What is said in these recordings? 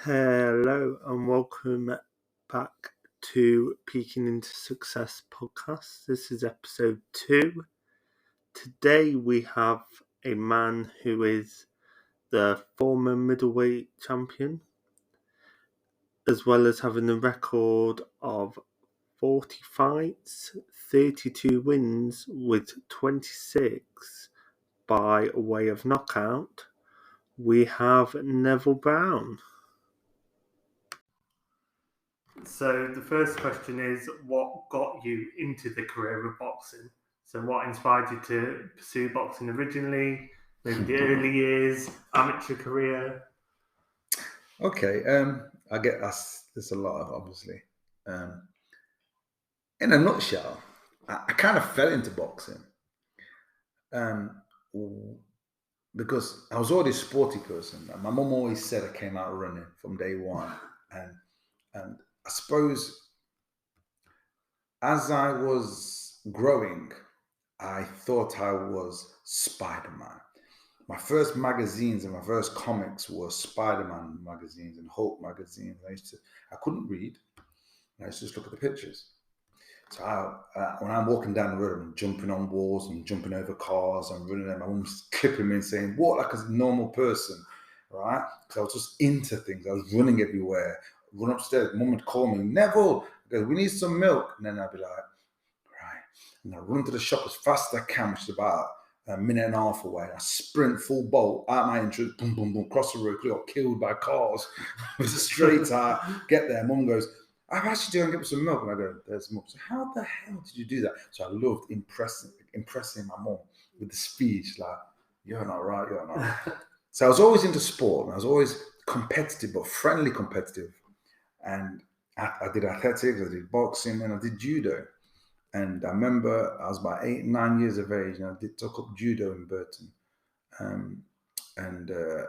Hello and welcome back to Peaking into Success podcast. This is episode 2. Today we have a man who is the former middleweight champion, as well as having a record of 40 fights, 32 wins with 26 by way of knockout. We have Neville Brown. So the first question is, what got you into the career of boxing? So what inspired you to pursue boxing originally? Maybe the early years, amateur career? Okay, I get there's a lot of obviously. In a nutshell, I kind of fell into boxing because I was already a sporty person. My mum always said I came out running from day one, and I suppose as I was growing, I thought I was Spider-Man. My first magazines and my first comics were Spider-Man magazines and Hulk magazines. I couldn't read. I used to just look at the pictures. So when I'm walking down the road, I'm jumping on walls and jumping over cars and running, and my mum's clipping me and saying, "Walk like a normal person," right? Because I was just into things. I was running everywhere. Run upstairs. Mum would call me, "Neville, we need some milk," and then I'd be like, "Right," and I run to the shop as fast as I can, which is about a minute and a half away. I sprint full bolt out my entrance, boom, boom, boom, cross the road, got killed by cars. It was a straight out. Get there, mum goes, "I've asked you to go and get me some milk." And I go, "There's milk." So how the hell did you do that? So I loved impressing my mum with the speech, like, "You're not right, you're not right." So I was always into sport, and I was always competitive, but friendly competitive. And I did athletics, I did boxing, and I did judo. And I remember I was about 8, 9 years of age, and I took up judo in Burton. I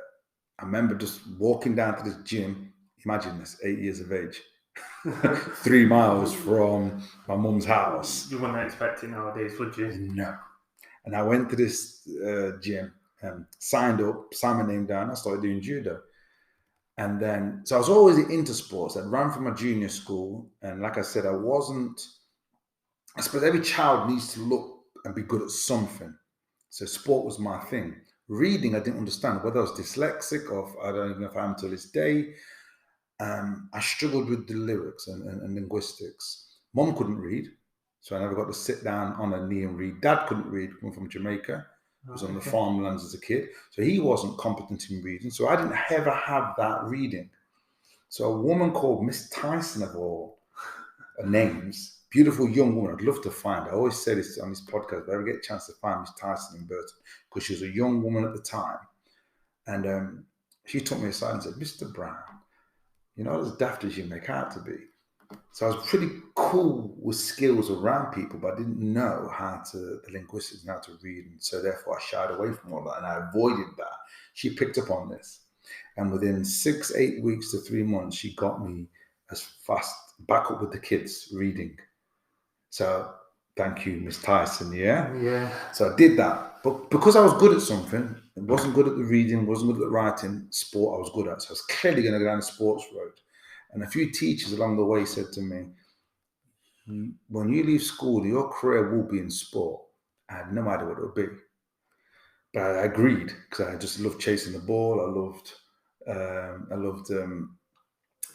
remember just walking down to this gym. Imagine this, 8 years of age, 3 miles from my mum's house. You wouldn't expect it nowadays, would you? No. And I went to this gym, signed up, signed my name down. I started doing judo. And then, so I was always into sports. I'd run from my junior school. And like I said, I suppose every child needs to look and be good at something. So sport was my thing. Reading, I didn't understand whether I was dyslexic or I don't even know if I am to this day. I struggled with the lyrics and linguistics. Mom couldn't read, so I never got to sit down on a knee and read. Dad couldn't read, coming from Jamaica. He was on the farmlands as a kid, so he wasn't competent in reading. So I didn't ever have that reading. So a woman called Miss Tyson, of all names, beautiful young woman, I'd love to find. I always say this on this podcast, if I ever get a chance to find Miss Tyson in Burton, because she was a young woman at the time. And she took me aside and said, "Mr. Brown, you're not as daft as you make out to be." So I was pretty cool with skills around people, but I didn't know the linguistics and how to read. And so therefore I shied away from all that and I avoided that. She picked up on this. And within 6, 8 weeks to 3 months, she got me as fast back up with the kids reading. So thank you, Miss Tyson. Yeah. So I did that. But because I was good at something, I wasn't good at the reading, wasn't good at the writing, sport I was good at. So I was clearly going to go down the sports road. And a few teachers along the way said to me, "When you leave school, your career will be in sport." I had no idea what it would be. But I agreed because I just loved chasing the ball. I loved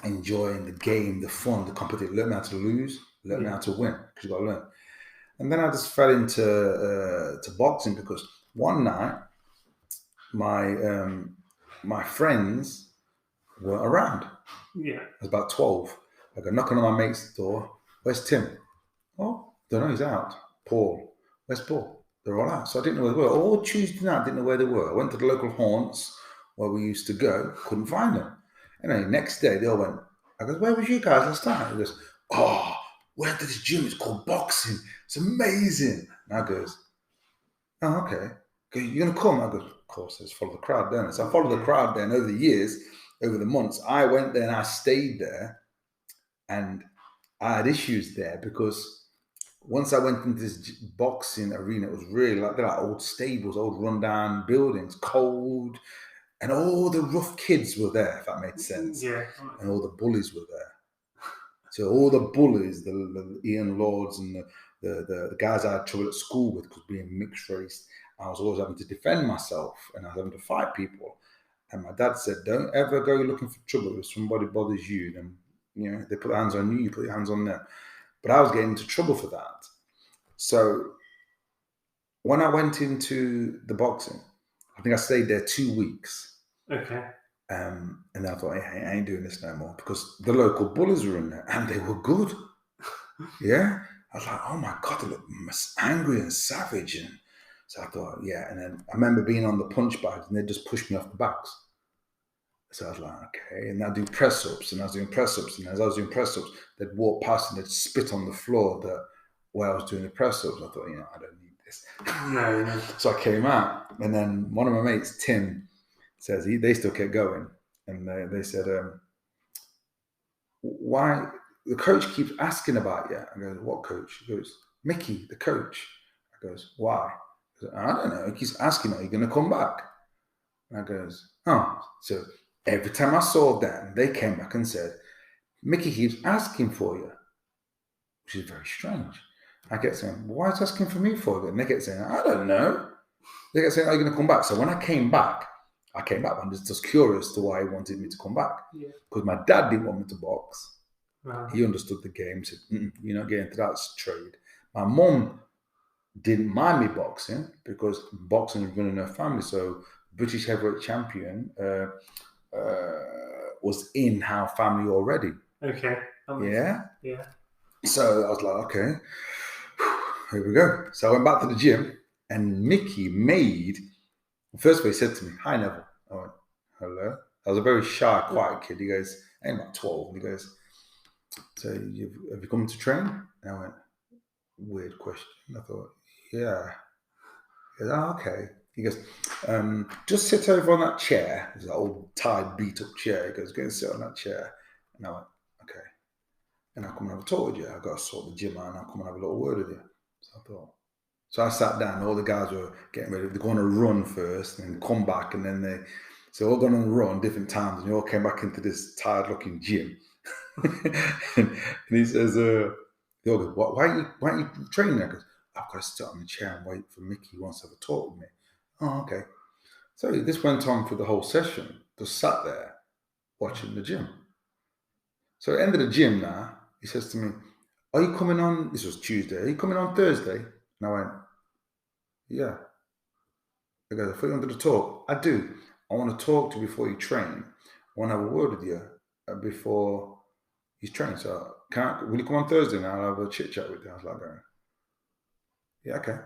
enjoying the game, the fun, the competition. Learn how to lose, learn how to win, because you got to learn. And then I just fell into to boxing because one night my friends were around. Yeah. I was about 12. I go knocking on my mate's door. "Where's Tim?" "Oh, don't know, he's out." "Paul." "Where's Paul?" "They're all out." So I didn't know where they were. All Tuesday night, I didn't know where they were. I went to the local haunts where we used to go, couldn't find them. Anyway, next day they all went. I go, "Where was you guys last night?" He goes, "Oh, went to this gym, it's called boxing. It's amazing." And I goes, "Oh, okay. You gonna come?" I go, "Of course, let's follow the crowd, don't I?" So I followed the crowd there, and over the years, over the months, I went there and I stayed there. And I had issues there because once I went into this boxing arena, it was really like they're like old stables, old rundown buildings, cold. And all the rough kids were there, if that made sense. Yeah. And all the bullies were there. So all the bullies, the Ian Lords and the guys I had trouble at school with, because being mixed race, I was always having to defend myself and I was having to fight people. And my dad said, don't ever go looking for trouble. If somebody bothers you, then they put their hands on you, you put your hands on them. But I was getting into trouble for that. So when I went into the boxing, I think I stayed there 2 weeks. Okay. And I thought, hey, I ain't doing this no more, because the local bullies were in there and they were good. Yeah. I was like, oh my God, they look angry and savage. And so I thought, yeah. And then I remember being on the punch bags and they just pushed me off the bags. So I was like, okay. And I do press ups, and I was doing press ups. And as I was doing press ups, they'd walk past and they'd spit on the floor where I was doing the press ups. I thought, I don't need this. No. So I came out, and then one of my mates, Tim, says they still kept going. And they said, why? The coach keeps asking about you. I go, what coach? He goes, Mickey, the coach. I goes, why? I goes, I don't know. He keeps asking, are you going to come back? And I goes, oh. So every time I saw them, they came back and said, Mickey keeps asking for you, which is very strange. I kept saying, why is he asking for me for it? And they kept saying, I don't know. They kept saying, are you going to come back? So when I came back, I'm just curious to why he wanted me to come back. Because my dad didn't want me to box. He understood the game, said, you're not getting into that trade. My mum didn't mind me boxing because boxing was running her family. So British heavyweight champion was in our family already. Okay. Yeah? Yeah. So I was like, okay, here we go. So I went back to the gym, and Mickey made, first of all, he said to me, hi, Neville. I went, hello. I was a very shy, quiet kid. He goes, I'm about 12. And he goes, so have you come to train? And I went, weird question. I thought, yeah. He goes, oh, okay. He goes, just sit over on that chair. It's that old tied, beat up chair. He goes, go and sit on that chair. And I went, okay. And I'll come and have a talk with you. I've got to sort the gym out and I'll come and have a little word with you. So I thought, so I sat down, all the guys were getting ready. They're going to run first and then come back. And then so all going on a run different times. And they all came back into this tired looking gym. and he says, they all go, why aren't you training? I goes, I've got to sit on the chair and wait for Mickey. He wants to have a talk with me. Oh, okay. So this went on for the whole session. Just sat there watching the gym. So at the end of the gym now, he says to me, are you coming on, this was Tuesday, are you coming on Thursday? And I went, yeah. I go, I thought you wanted to talk. I do. I want to talk to you before you train. I want to have a word with you before you train. So will you come on Thursday now? I'll have a chit chat with you. I was like, yeah, okay.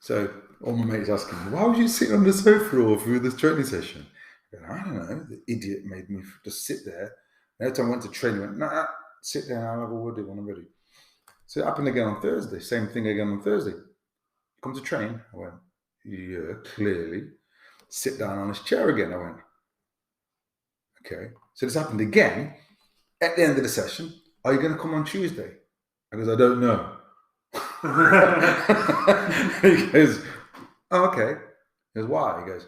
So all my mates asking me, why was you sitting on the sofa all through this training session? I don't know. The idiot made me just sit there. And every time I went to train, he went, nah, sit there and I'll have a word with you when I'm ready. So it happened again on Thursday. Same thing again on Thursday. Come to train? I went, yeah, clearly. Sit down on his chair again. I went, okay. So this happened again. At the end of the session, are you going to come on Tuesday? I goes, I don't know. He goes, oh, okay. He goes, why? He goes,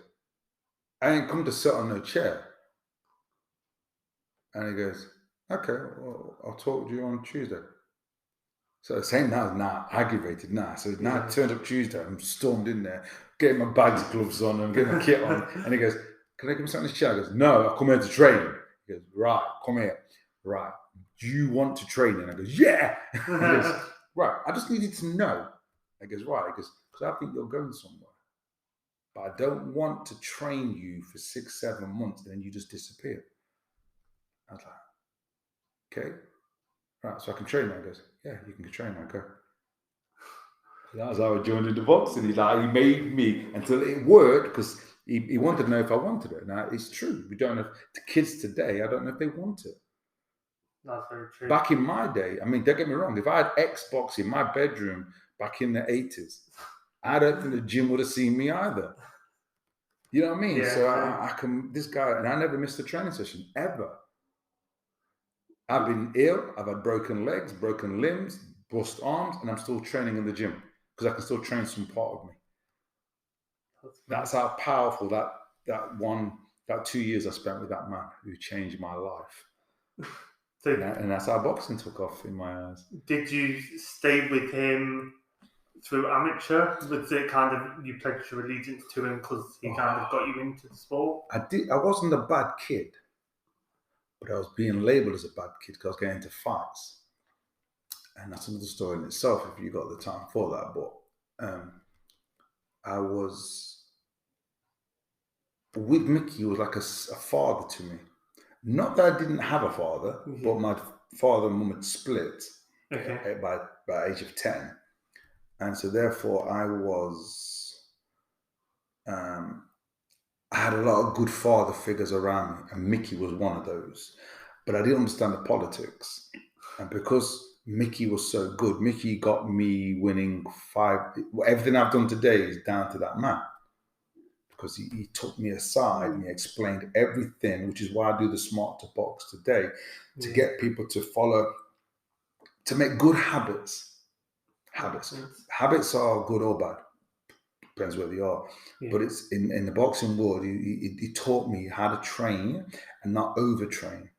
I ain't come to sit on no chair. And he goes, okay, well, I'll talk to you on Tuesday. So saying that was now aggravated now. So now it turned up Tuesday. I'm stormed in there, getting my bags, gloves on, and getting my kit on. And he goes, can I come sit on this chair? I goes, no, I've come here to train. He goes, right, come here. Right. Do you want to train? And I goes, yeah. He goes, right, I just needed to know. I goes, right. He goes, because I think you're going somewhere. But I don't want to train you for 6-7 months and then you just disappear. I was like, okay. Right, so I can train now. He goes, yeah, you can train now, go. That was how I joined into boxing. He made me until it worked because he wanted to know if I wanted it. Now, it's true. We don't know if the kids today, I don't know if they want it. That's very true. Back in my day, I mean, don't get me wrong, if I had Xbox in my bedroom back in the 80s, I don't think the gym would have seen me either. You know what I mean? Yeah, so I can, this guy, and I never missed a training session, ever. I've been ill, I've had broken legs, broken limbs, bust arms, and I'm still training in the gym because I can still train some part of me. That's how powerful that one That 2 years I spent with that man who changed my life. So And that's how boxing took off in my eyes. did you stay with him through amateur? Was it kind of you pledged your allegiance to him because he kind of got you into the sport? I wasn't a bad kid, but I was being labelled as a bad kid because I was getting into fights. And that's another story in itself if you got the time for that. But I was with Mickey. He was like a father to me. Not that I didn't have a father, but my father and mum had split by age of 10. And so therefore I was, I had a lot of good father figures around me, and Mickey was one of those. But I didn't understand the politics. And because Mickey was so good, Mickey got me winning 5. Everything I've done today is down to that man. Because he took me aside and he explained everything, which is why I do the Smart to Box today, to get people to follow, to make good habits. Habits are good or bad, depends where they are. But it's in the boxing world, he taught me how to train and not overtrain.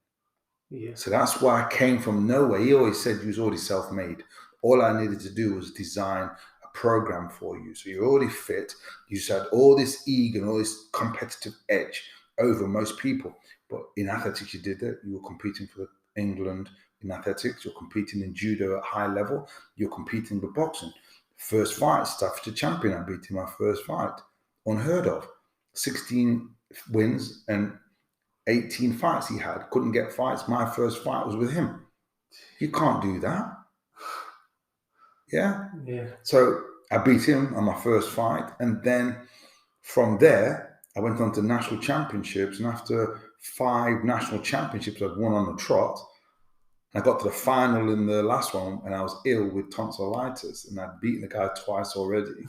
So that's why I came from nowhere. He always said you was already self-made. All I needed to do was design program for you. So you're already fit. You just had all this ego and all this competitive edge over most people. But in athletics, you did that. You were competing for England in athletics. You're competing in judo at high level. You're competing with boxing. First fight, Staffordshire champion. I beat him my first fight. Unheard of. 16 wins and 18 fights he had. Couldn't get fights. My first fight was with him. You can't do that. Yeah. So I beat him on my first fight. And then from there, I went on to national championships. And after 5 national championships, I'd won on the trot. I got to the final in the last one and I was ill with tonsillitis. And I'd beaten the guy twice already.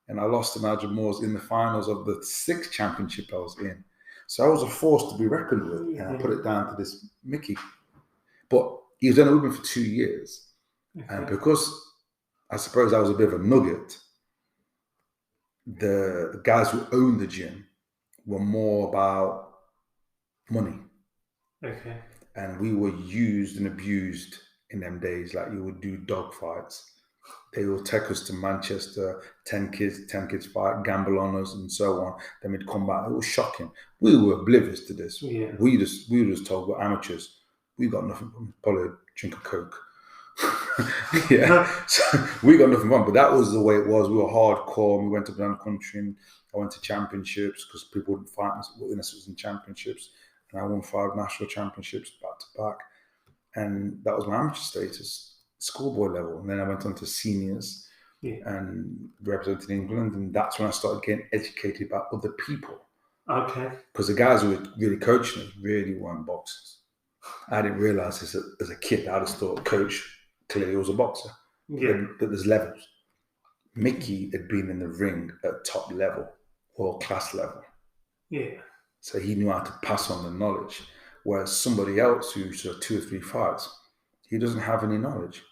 And I lost to Nigel Moores in the finals of the 6th championship I was in. So I was a force to be reckoned with. And I put it down to this Mickey. But he was only with me for 2 years. And because I suppose I was a bit of a nugget, the guys who owned the gym were more about money. And we were used and abused in them days. Like you would do dog fights. They would take us to Manchester, 10 kids fight, gamble on us and so on. Then we'd come back. It was shocking. We were oblivious to this. We were just told we're amateurs. We got nothing, probably drink a Coke. So we got nothing wrong, but that was the way it was. We were hardcore. We went up around the country and I went to championships because people wouldn't fight us unless it was in championships. And I won 5 national championships back to back. And that was my amateur status, schoolboy level. And then I went on to seniors and represented England. And that's when I started getting educated about other people. Because the guys who were really coaching us really weren't boxers. I didn't realize this as a kid. I just thought coach clearly was a boxer. But there's levels. Mickey had been in the ring at top level, world class level. So he knew how to pass on the knowledge. Whereas somebody else who's 2 or 3 fights, he doesn't have any knowledge.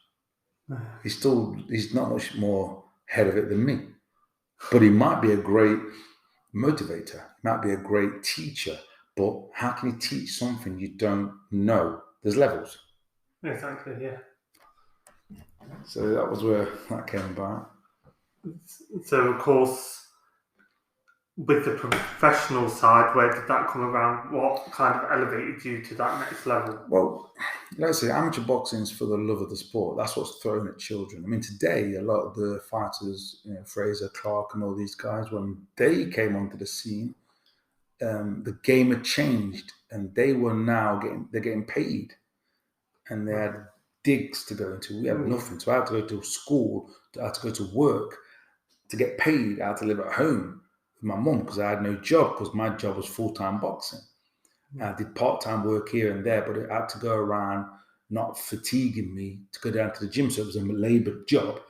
He's not much more ahead of it than me. But he might be a great motivator, might be a great teacher. But how can you teach something you don't know? There's levels. Exactly, So that was where that came about. So, of course, with the professional side, where did that come around? What kind of elevated you to that next level? Well, let's say amateur boxing is for the love of the sport. That's what's thrown at children. I mean, today, a lot of the fighters, Fraser, Clark and all these guys, when they came onto the scene, the game had changed and they were now getting paid. And they had digs to go into. We had nothing. So I had to go to school, I had to go to work to get paid. I had to live at home with my mum because I had no job because my job was full-time boxing. I did part-time work here and there, but I had to go around not fatiguing me to go down to the gym. So it was a laboured job.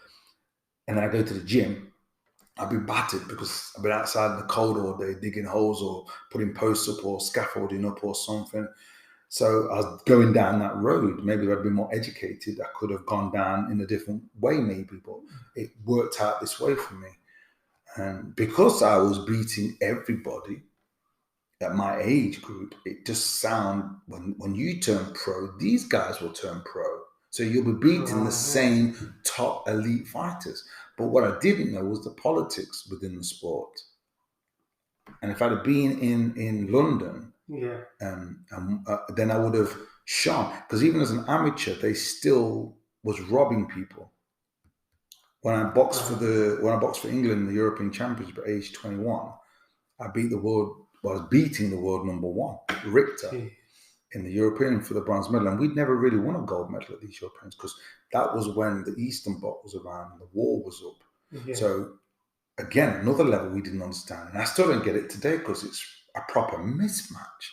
And then I go to the gym, I'd be battered because I've been outside in the cold all day, digging holes or putting posts up or scaffolding up or something. So I was going down that road. Maybe if I'd been more educated, I could have gone down in a different way maybe, but it worked out this way for me. And because I was beating everybody, at my age group, it just sound when you turn pro, these guys will turn pro. So you'll be beating the same top elite fighters. But what I didn't know was the politics within the sport. And if I'd have been in London, then I would have shone. Because even as an amateur, they still was robbing people. When I boxed for England, the European Championship at age 21, I was beating the world number one, Richter, in the European for the bronze medal. And we'd never really won a gold medal at these Europeans because that was when the Eastern Bloc was around and the war was up. Yeah. So again, another level we didn't understand. And I still don't get it today because it's a proper mismatch.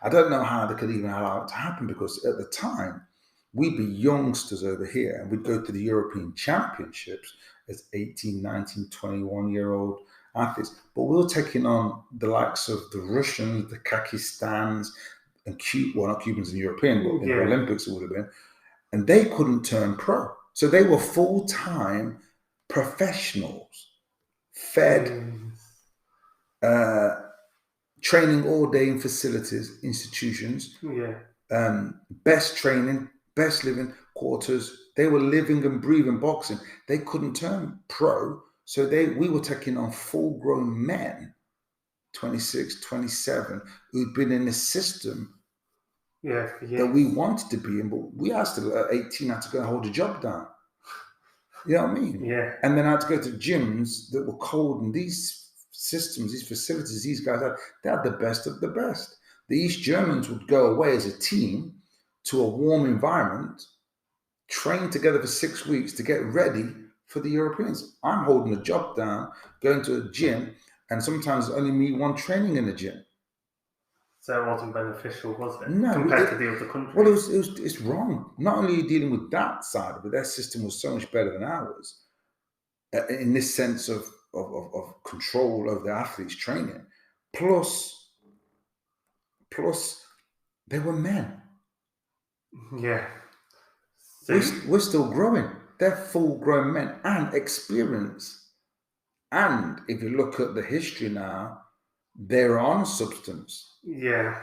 I don't know how they could even allow it to happen because at the time, we'd be youngsters over here and we'd go to the European Championships as 18, 19, 21-year-old athletes. But we were taking on the likes of the Russians, the Kakistans, and not Cubans and European, but in the Olympics it would have been. And they couldn't turn pro. So they were full-time professionals, fed, training all day in facilities, institutions, best training, best living quarters. They were living and breathing boxing. They couldn't turn pro. So we were taking on full-grown men, 26, 27, who'd been in the system that we wanted to be in, but we asked at 18 had to go and hold a job down. You know what I mean? Yeah. And then I had to go to gyms that were cold, and these systems, these facilities, these guys, they had the best of the best. The East Germans would go away as a team to a warm environment, train together for 6 weeks to get ready for the Europeans. I'm holding a job down, going to a gym, and sometimes only me one training in the gym. So it wasn't beneficial, was it? No, compared to the other countries. Well, it's wrong. Not only are you dealing with that side of it, their system was so much better than ours in this sense of control over the athletes' training. Plus, they were men. Yeah. We're still growing. They're full-grown men and experience. And if you look at the history now, they're on substance. Yeah.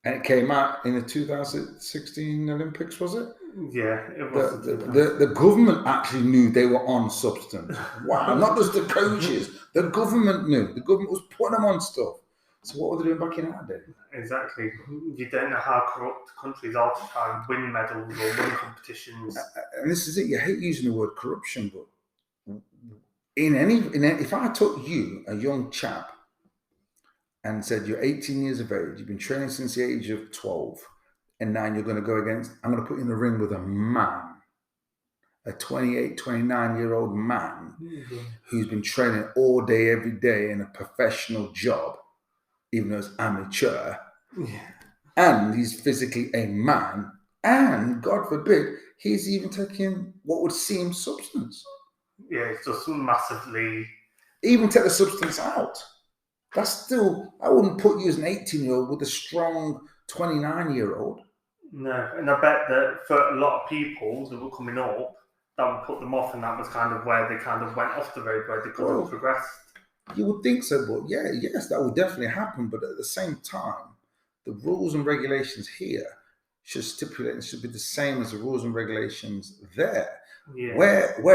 And it came out in the 2016 Olympics, was it? Yeah, it was. The government actually knew they were on substance. Wow, not just the coaches. The government knew. The government was putting them on stuff. So what were they doing back in our day? Exactly. You don't know how corrupt countries are to try and win medals or win competitions. And this is it. You hate using the word corruption, but if I took you, a young chap, and said you're 18 years of age, you've been training since the age of 12, and now you're going to go against, I'm going to put you in the ring with a man, a 28, 29-year-old man who's been training all day, every day in a professional job, even though it's amateur, and he's physically a man, and God forbid, he's even taking what would seem substance. Yeah, it's just massively... Even take the substance out. That's still, I wouldn't put you as an 18-year-old with a strong 29-year-old. No, and I bet that for a lot of people that were coming up, that would put them off, and that was kind of where they kind of went off the road, where they couldn't have progressed. You would think so, but yes, that would definitely happen. But at the same time, the rules and regulations here should stipulate and should be the same as the rules and regulations there. Yeah. If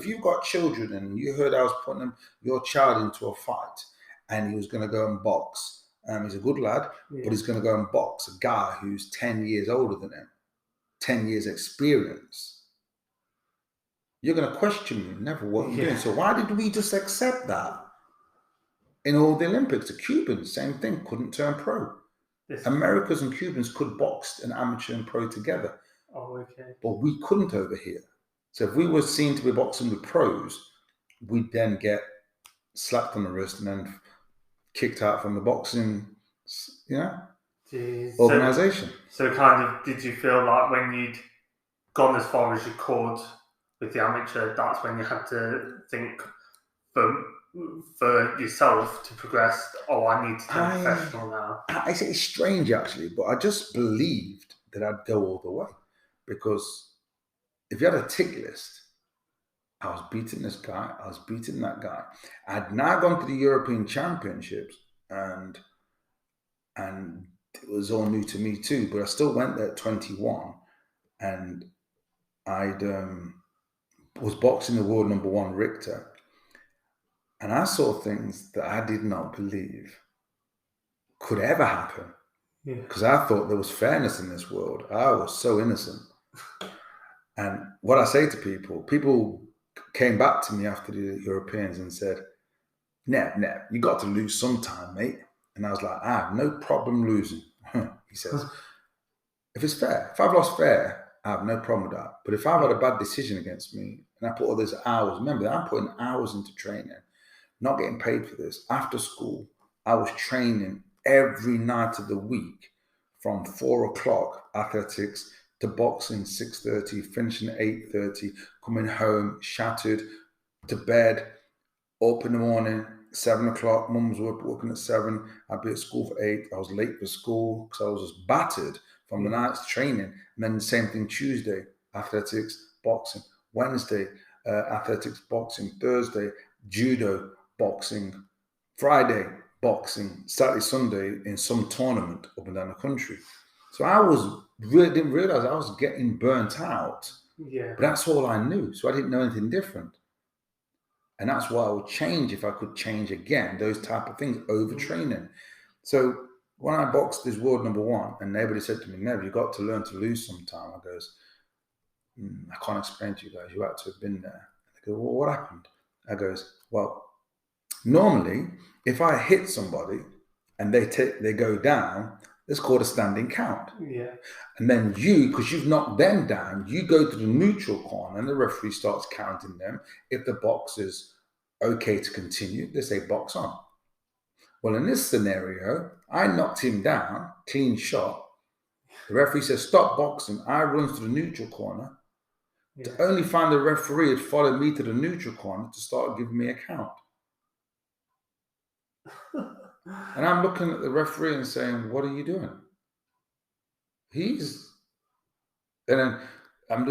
you've got children and you heard I was putting your child into a fight and he was going to go and box, he's a good lad, but he's going to go and box a guy who's 10 years older than him, 10 years experience. You're going to question me, never what you're doing. So why did we just accept that? In all the Olympics, the Cubans, same thing, couldn't turn pro. Americans and Cubans could box an amateur and pro together. Oh, okay. But we couldn't over here. So if we were seen to be boxing with pros, we'd then get slapped on the wrist and then kicked out from the boxing, organisation. So kind of, did you feel like when you'd gone as far as you could with the amateur, that's when you had to think for yourself to progress, I need to turn professional now? It's strange actually, but I just believed that I'd go all the way. Because if you had a tick list, I was beating this guy. I was beating that guy. I'd now gone to the European Championships, and it was all new to me too. But I still went there at 21, and I'd was boxing the world number one Richter, and I saw things that I did not believe could ever happen. Because I thought there was fairness in this world. I was so innocent. And what I say to people came back to me after the Europeans and said, Nev, you got to lose sometime, mate. And I was like, I have no problem losing. He says, if it's fair, if I've lost fair, I have no problem with that. But if I've had a bad decision against me and I put all those hours, remember, I'm putting hours into training, not getting paid for this. After school, I was training every night of the week from 4 o'clock athletics to boxing 6:30, finishing at 8:30, coming home shattered, to bed, up in the morning, 7 o'clock. Mum was working at 7. I'd be at school for 8. I was late for school because I was just battered from the night's training. And then the same thing Tuesday, athletics, boxing. Wednesday, athletics, boxing. Thursday, judo, boxing. Friday, boxing. Saturday, Sunday in some tournament up and down the country. So I didn't realize I was getting burnt out. Yeah. But that's all I knew. So I didn't know anything different. And that's why I would change if I could change again, those type of things, overtraining. So when I boxed this world number one, and everybody said to me, Nev, you got to learn to lose sometime. I goes, I can't explain to you guys. You had to have been there. They go, well, what happened? I goes, well, normally, if I hit somebody and they go down, it's called a standing count. Yeah. And then you, because you've knocked them down, you go to the neutral corner and the referee starts counting them. If the boxer's okay to continue, they say box on. Well, in this scenario, I knocked him down, clean shot. The referee says, stop boxing. I run to the neutral corner to only find the referee had followed me to the neutral corner to start giving me a count. And I'm looking at the referee and saying, what are you doing? And then and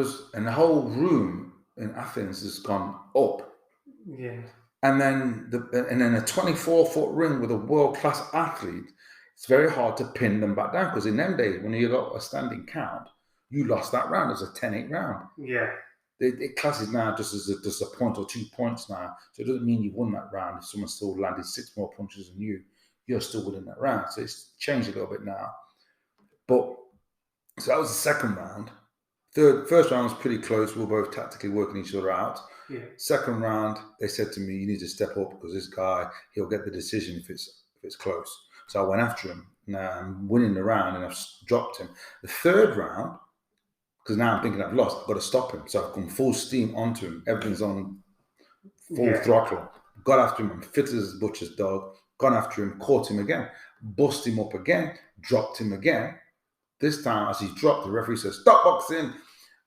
the whole room in Athens has gone up. Yeah. And then a 24-foot ring with a world-class athlete, it's very hard to pin them back down because in them days, when you got a standing count, you lost that round as a 10-8 round. Yeah. It classes now just as just a point or 2 points now. So it doesn't mean you won that round. If someone still landed 6 more punches than you, you're still winning that round. So it's changed a little bit now. But so that was the second round. First round was pretty close. We were both tactically working each other out. Yeah. Second round, they said to me, you need to step up because this guy, he'll get the decision if it's close. So I went after him. Now I'm winning the round and I've dropped him. The third round, because now I'm thinking I've lost, I've got to stop him. So I've gone full steam onto him. Everything's on full throttle. Got after him. I'm fit as a butcher's dog. Gone after him, caught him again, bust him up again, dropped him again. This time, as he's dropped, the referee says, stop boxing.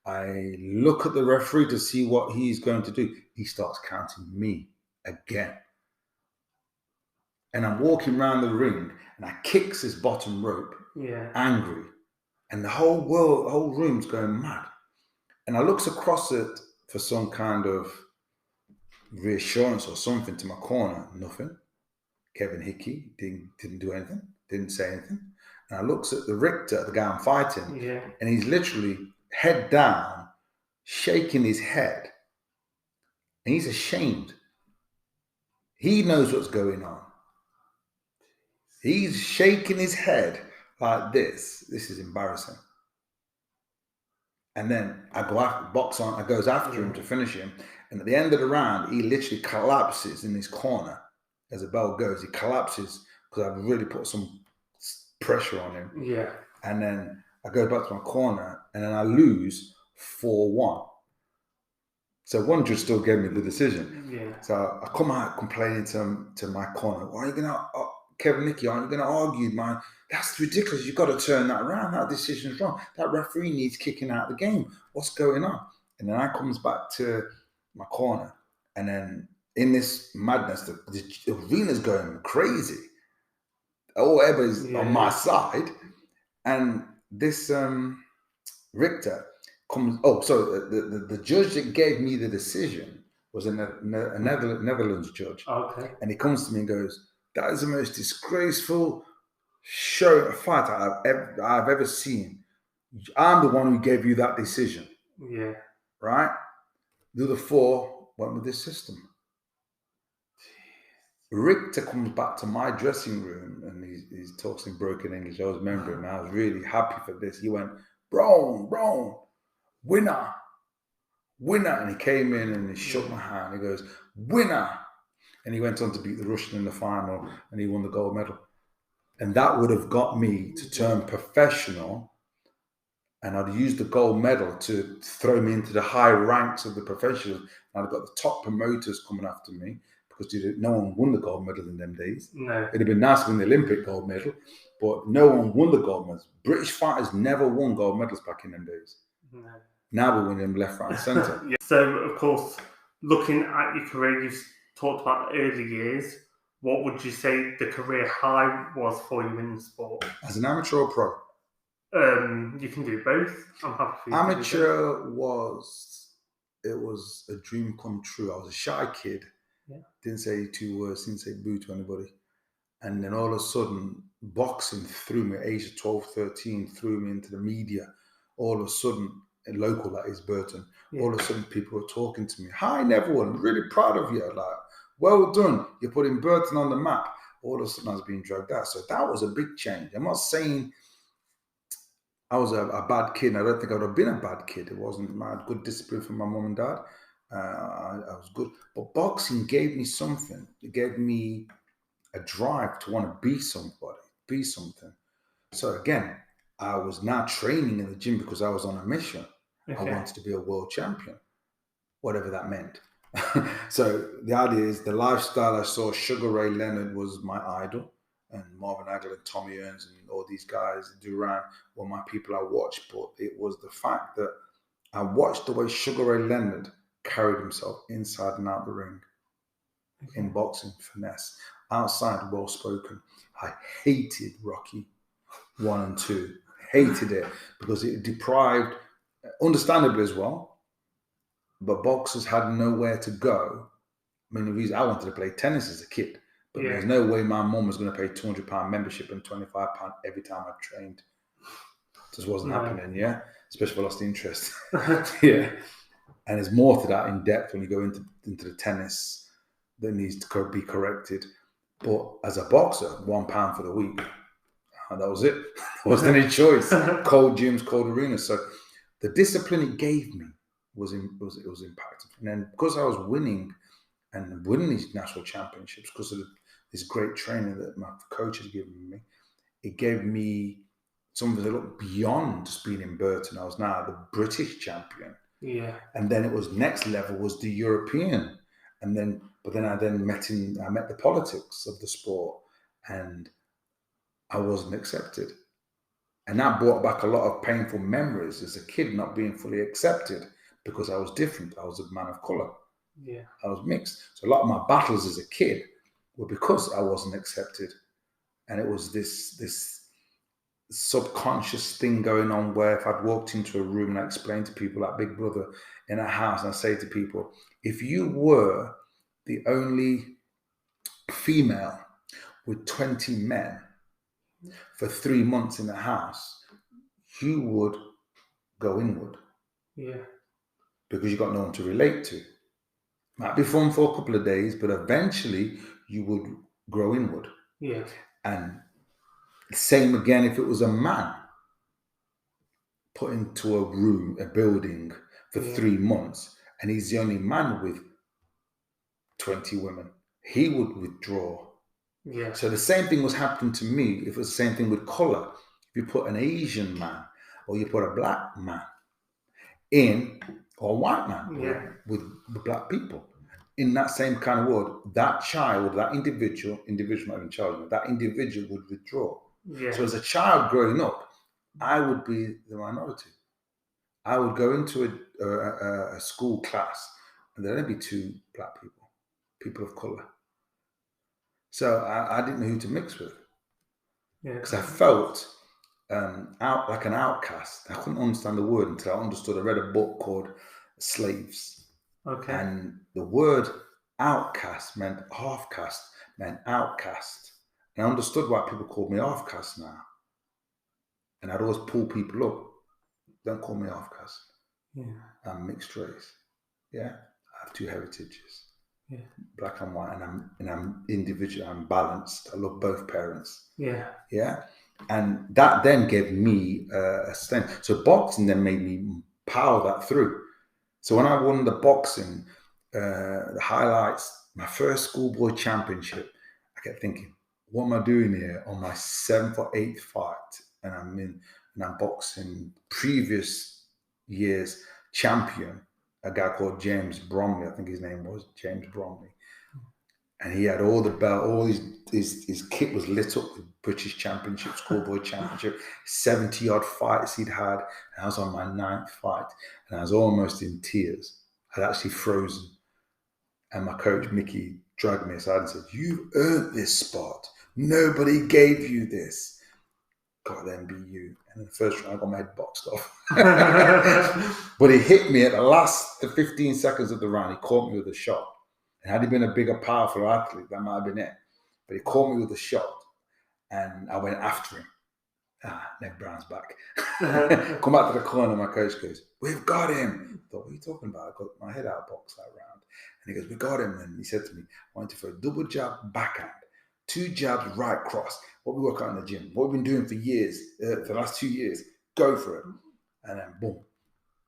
I look at the referee to see what he's going to do. He starts counting me again. And I'm walking around the ring and I kicks his bottom rope, angry. And the whole room's going mad. And I looks across it for some kind of reassurance or something to my corner. Nothing. Kevin Hickey didn't do anything, didn't say anything. And I looks at the Richter, the guy I'm fighting, and he's literally head down, shaking his head. And he's ashamed. He knows what's going on. He's shaking his head like this. This is embarrassing. And then I go after, box on, I goes after him to finish him. And at the end of the round, he literally collapses in his corner. As the bell goes, he collapses because I've really put some pressure on him. Yeah. And then I go back to my corner and then I lose 4-1. So one judge still gave me the decision. Yeah. So I come out complaining to my corner. Why are you gonna, Kevin Nicky, aren't you gonna argue, man? That's ridiculous. You've got to turn that around. That decision's wrong. That referee needs kicking out the game. What's going on? And then I comes back to my corner. And then in this madness, the arena's going crazy. All everybody's on my side. And this Richter comes, so the judge that gave me the decision was a Netherlands judge. Okay. And he comes to me and goes, "That is the most disgraceful fight I've ever seen. I'm the one who gave you that decision." Yeah. Right? The other four went with this system. Richter comes back to my dressing room and he talks in broken English. I was remembering, I was really happy for this. He went, Brown, winner. And he came in and he shook my hand. He goes, winner. And he went on to beat the Russian in the final and he won the gold medal. And that would have got me to turn professional, and I'd used the gold medal to throw me into the high ranks of the professionals. And I'd got the top promoters coming after me because no one won the gold medal in them days. No. It'd have been nice to win the Olympic gold medal, but no one won the gold medals. British fighters never won gold medals back in them days. No. Now we're winning them left, right, and centre. Yeah. So, of course, looking at your career, you've talked about early years. What would you say the career high was for you in the sport? As an amateur or pro? You can do both. I'm happy for you. Amateur was a dream come true. I was a shy kid. Yeah. Didn't say 2 words, didn't say boo to anybody. And then all of a sudden, boxing threw me at age of 12, 13, threw me into the media. All of a sudden, a local, that is Burton, all of a sudden people were talking to me. Hi, Neville, I'm really proud of you. Like, well done. You're putting Burton on the map. All of a sudden, I was being dragged out. So that was a big change. I'm not saying I was a bad kid. I don't think I would have been a bad kid. It wasn't. I had good discipline from my mum and dad. I was good. But boxing gave me something. It gave me a drive to want to be somebody, be something. So again, I was now training in the gym because I was on a mission. Okay. I wanted to be a world champion, whatever that meant. So the idea is the lifestyle I saw. Sugar Ray Leonard was my idol, and Marvin Hagler and Tommy Earns and all these guys, Duran, were my people I watched. But it was the fact that I watched the way Sugar Ray Leonard carried himself inside and out the ring. Okay. In boxing, finesse, outside, well spoken. I hated Rocky 1 and 2. Hated it because it deprived, understandably as well, but boxers had nowhere to go. I mean, the reason I wanted to play tennis as a kid, but there's no way my mum was going to pay £200 membership and £25 every time I trained. It just wasn't happening, especially if I lost interest. Yeah. And there's more to that in depth when you go into the tennis that needs to be corrected. But as a boxer, £1 for the week. That was it. There wasn't any choice. Cold gyms, cold arenas. So the discipline it gave me was impactful. And then because I was winning these national championships, because of this great training that my coach had given me, it gave me something that looked beyond just being in Burton. I was now the British champion. Yeah. And then it was next level was the European. And then, but then I met the politics of the sport, and I wasn't accepted. And that brought back a lot of painful memories as a kid, not being fully accepted because I was different. I was a man of color. Yeah. I was mixed. So a lot of my battles as a kid were because I wasn't accepted. And it was this subconscious thing going on where if I'd walked into a room and I explained to people, like Big Brother in a house, and I say to people, if you were the only female with 20 men for 3 months in the house, you would go inward. Yeah. Because you got no one to relate to. Might be fun for a couple of days, but eventually you would grow inward. Yeah. And same again if it was a man put into a room, a building for 3 months, and he's the only man with 20 women. He would withdraw. Yeah. So the same thing was happening to me. If it was the same thing with color, if you put an Asian man or you put a black man in, or a white man with black people in that same kind of world, that child, that individual not even child, that individual would withdraw. Yeah. So as a child growing up, I would be the minority. I would go into a school class and there'd only be 2 black people of color. So I didn't know who to mix with. Because I felt out like an outcast. I couldn't understand the word until I understood. I read a book called Slaves. Okay. And the word outcast meant half caste, meant outcast. And I understood why people called me half caste now. And I'd always pull people up. Don't call me half caste. Yeah. I'm mixed race. Yeah. I have two heritages. Yeah. Black and white, and I'm individual, I'm balanced. I love both parents. Yeah. Yeah. And that then gave me a strength. So boxing then made me power that through. So when I won the boxing, the highlights, my first schoolboy championship, I kept thinking, what am I doing here on my 7th or 8th fight? And I'm boxing previous year's champion, a guy called James Bromley. I think his name was James Bromley. And he had all the belt, all his kit was lit up with British Championship, Schoolboy Championship, 70 odd fights he'd had. And I was on my 9th fight and I was almost in tears. I'd actually frozen. And my coach, Mickey, dragged me aside and said, "You've earned this spot. Nobody gave you this. God, then be you." And in the first round, I got my head boxed off. But he hit me at the 15 seconds of the round. He caught me with a shot. And had he been a bigger, powerful athlete, that might have been it. But he caught me with a shot, and I went after him. Neville Brown's back. Come back to the corner, my coach goes, "We've got him." I thought, what are you talking about? I got my head out boxed that round. And he goes, "We got him." And he said to me, "I want you for a double jab backhand, 2 jabs right cross. What we work out in the gym, what we've been doing for years, for the last 2 years, go for it." And then boom.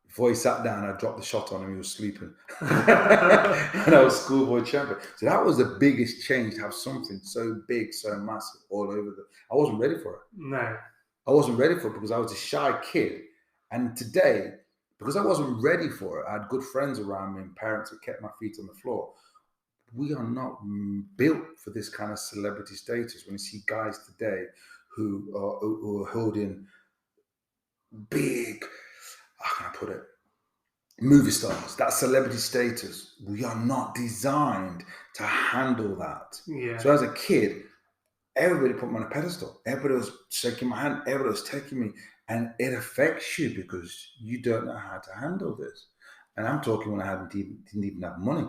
Before he sat down, I dropped the shot on him. He was sleeping. And I was schoolboy champion. So that was the biggest change, to have something so big, so massive all over I wasn't ready for it. No. I wasn't ready for it because I was a shy kid. And today, because I wasn't ready for it, I had good friends around me and parents that kept my feet on the floor. We are not built for this kind of celebrity status. When you see guys today who are holding big, how can I put it, movie stars, that celebrity status, we are not designed to handle that. Yeah. So as a kid, everybody put me on a pedestal. Everybody was shaking my hand. Everybody was taking me. And it affects you because you don't know how to handle this. And I'm talking when I didn't even have money.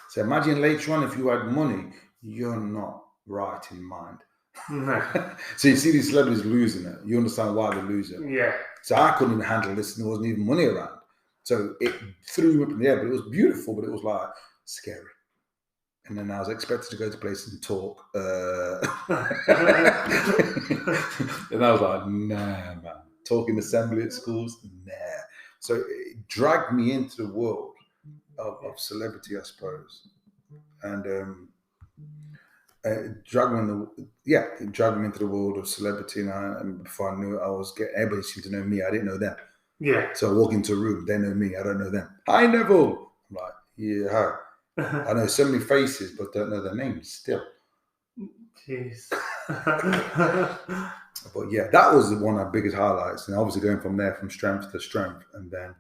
So imagine later on, if you had money, you're not right in mind. No. So you see these celebrities losing it. You understand why they're losing. Yeah. So I couldn't even handle this, and there wasn't even money around. So it threw me up in the air, but it was beautiful, but it was like scary. And then I was expected to go to places and talk. And I was like, nah, man. Talking assembly at schools, nah. So it dragged me into the world of celebrity, I suppose. And it dragged me into the world of celebrity. And before I knew it, everybody seemed to know me. I didn't know them. Yeah. So I walk into a room, they know me, I don't know them. "Hi, Neville." I'm like, "Yeah, hi." I know so many faces, but don't know their names still. Jeez. But yeah, that was one of our biggest highlights. And obviously going from there, from strength to strength, and then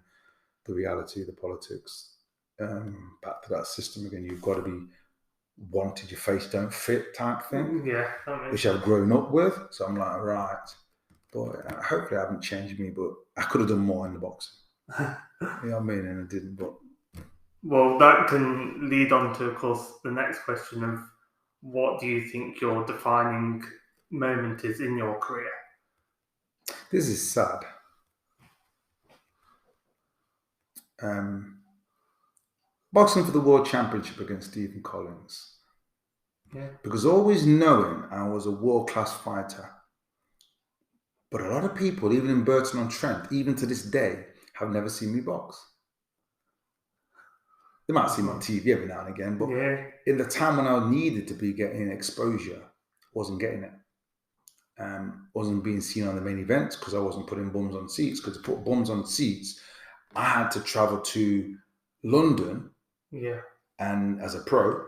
the reality, the politics, back to that system again. You've got to be wanted, your face don't fit type thing. Yeah. Which I've grown up with. So I'm like, right. But hopefully I haven't changed me, but I could have done more in the boxing. You know what I mean? And I didn't, but... Well, that can lead on to, of course, the next question of what do you think your defining moment is in your career? This is sad. Boxing for the World Championship against Stephen Collins. Yeah. Because always knowing I was a world-class fighter, but a lot of people, even in Burton-on-Trent, even to this day, have never seen me box. They might see me on TV every now and again, but in the time when I needed to be getting exposure, wasn't getting it. Wasn't being seen on the main events because I wasn't putting bums on seats. Because to put bums on seats, I had to travel to London, and as a pro,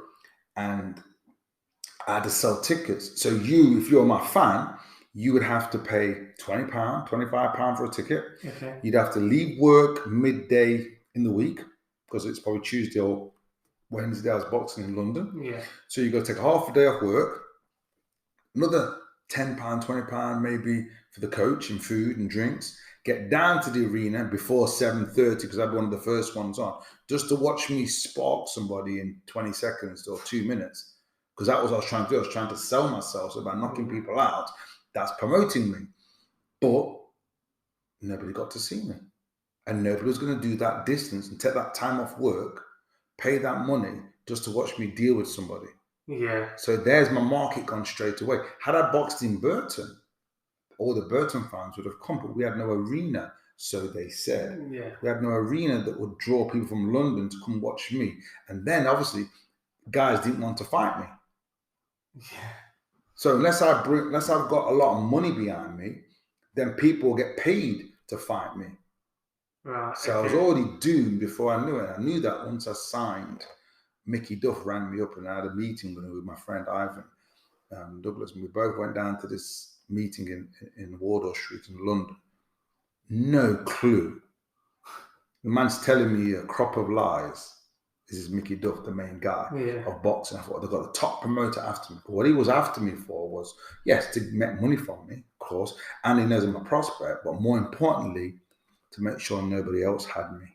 and I had to sell tickets. So if you're my fan, you would have to pay £20, £25 for a ticket. Okay. You'd have to leave work midday in the week because it's probably Tuesday or Wednesday I was boxing in London. Yeah. So you got to take half a day off work, another £10, £20 maybe for the coach and food and drinks, get down to the arena before 7:30 because I'd be one of the first ones on, just to watch me spark somebody in 20 seconds or 2 minutes. Because that was what I was trying to do. I was trying to sell myself. So by knocking people out, that's promoting me. But nobody got to see me. And nobody was going to do that distance and take that time off work, pay that money just to watch me deal with somebody. Yeah. So there's my market gone straight away. Had I boxed in Burton, all the Burton fans would have come, but we had no arena, so they said. Yeah. We had no arena that would draw people from London to come watch me. And then obviously guys didn't want to fight me. Yeah. So unless I've got a lot of money behind me, then people will get paid to fight me. Right. So I was already doomed before I knew it. I knew that once I signed, Mickey Duff rang me up and I had a meeting with my friend Ivan Douglas, and we both went down to this meeting in Wardour Street in London. No clue. The man's telling me a crop of lies. This is Mickey Duff, the main guy of boxing. I thought they've got the top promoter after me. But what he was after me for was, yes, to make money from me, of course, and he knows I'm a prospect, but more importantly, to make sure nobody else had me.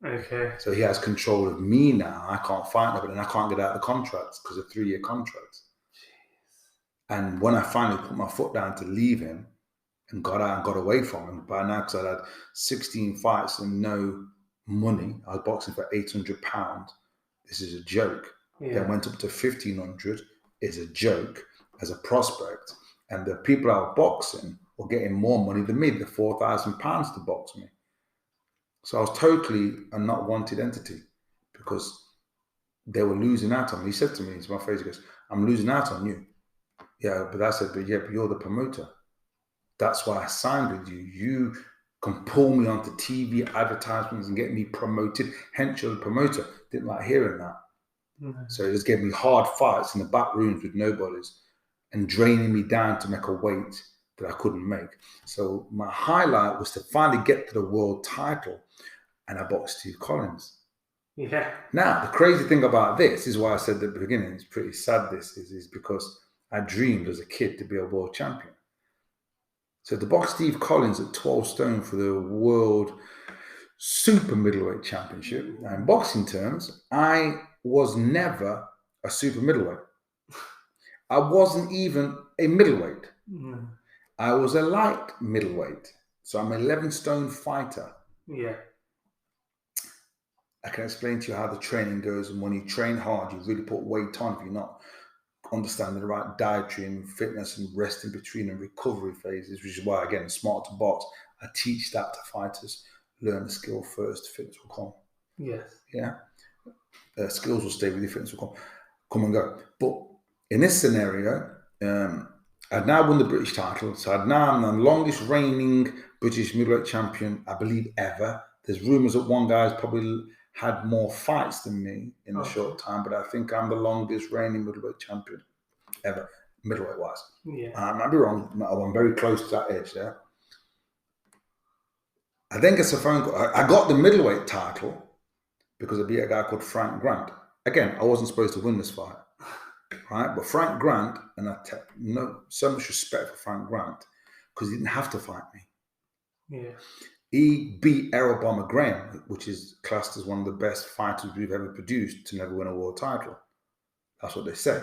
Okay. So he has control of me now. I can't fight nobody, and I can't get out of the contracts because of 3-year contracts. Jeez. And when I finally put my foot down to leave him and got out and got away from him, by now, because I had 16 fights and no money, I was boxing for £800. This is a joke. Yeah. Then went up to 1,500. Is a joke as a prospect. And the people I was boxing were getting more money than me, the £4,000 to box me. So I was totally a not wanted entity because they were losing out on me. He said to me, to my face, he goes, I'm losing out on you. Yeah, but I said, but you're the promoter. That's why I signed with you. You can pull me onto TV advertisements and get me promoted. Hence, you're the promoter. Didn't like hearing that. Mm-hmm. So it just gave me hard fights in the back rooms with nobodies and draining me down to make a weight that I couldn't make. So my highlight was to finally get to the world title, and I boxed Steve Collins. Yeah. Now, the crazy thing about this is why I said at the beginning, it's pretty sad this is because I dreamed as a kid to be a world champion. So to box Steve Collins at 12 stone for the world super middleweight championship, now in boxing terms, I was never a super middleweight. I wasn't even a middleweight. Mm. I was a light middleweight. So I'm an 11 stone fighter. Yeah. I can explain to you how the training goes, and when you train hard, you really put weight on if you're not understanding the right dietary and fitness and rest in between and recovery phases, which is why, again, it's smart to box. I teach that to fighters. Learn the skill first, fitness will come. Yes. Yeah. Skills will stay with you, fitness will come and go. But in this scenario, I'd now won the British title. So I'm the longest reigning British middleweight champion, I believe, ever. There's rumours that one guy's probably had more fights than me in a short time, but I think I'm the longest reigning middleweight champion ever, middleweight wise. Yeah. I might be wrong. I'm very close to that age there. I then get a phone call. I got the middleweight title because I beat a guy called Frank Grant. Again, I wasn't supposed to win this fight, right? But Frank Grant, and I take so much respect for Frank Grant because he didn't have to fight me. Yeah. He beat Errol Bomber Graham, which is classed as one of the best fighters we've ever produced to never win a world title. That's what they say.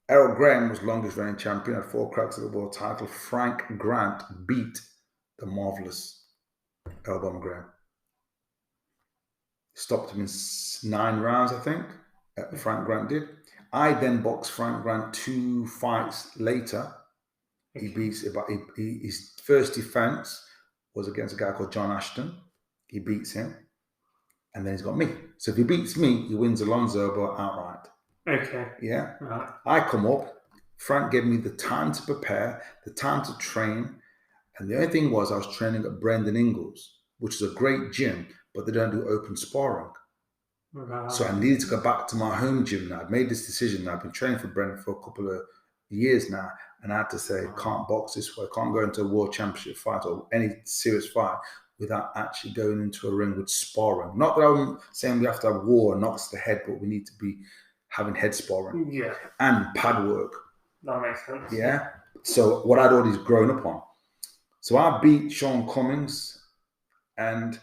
Errol Graham was longest reigning champion, had 4 cracks at the world title. Frank Grant beat the marvelous Errol Bomber Graham. Stopped him in 9 rounds, I think. Frank Grant did. I then boxed Frank Grant 2 fights later. He beats his first defense was against a guy called John Ashton. He beats him, and then he's got me. So if he beats me, he wins Alonzo but outright. Okay. Yeah. Right. I come up. Frank gave me the time to prepare, the time to train, and the only thing was I was training at Brendan Ingalls, which is a great gym, but they don't do open sparring. Right. So I needed to go back to my home gym now. I've made this decision. I've been training for Brendan for a couple of years now, and I had to say, can't box this way. Can't go into a world championship fight or any serious fight without actually going into a ring with sparring. Not that I'm saying we have to have war and knocks to the head, but we need to be having head sparring. Yeah. And pad work. That makes sense. Yeah. So what I'd already grown up on. So I beat Sean Cummings and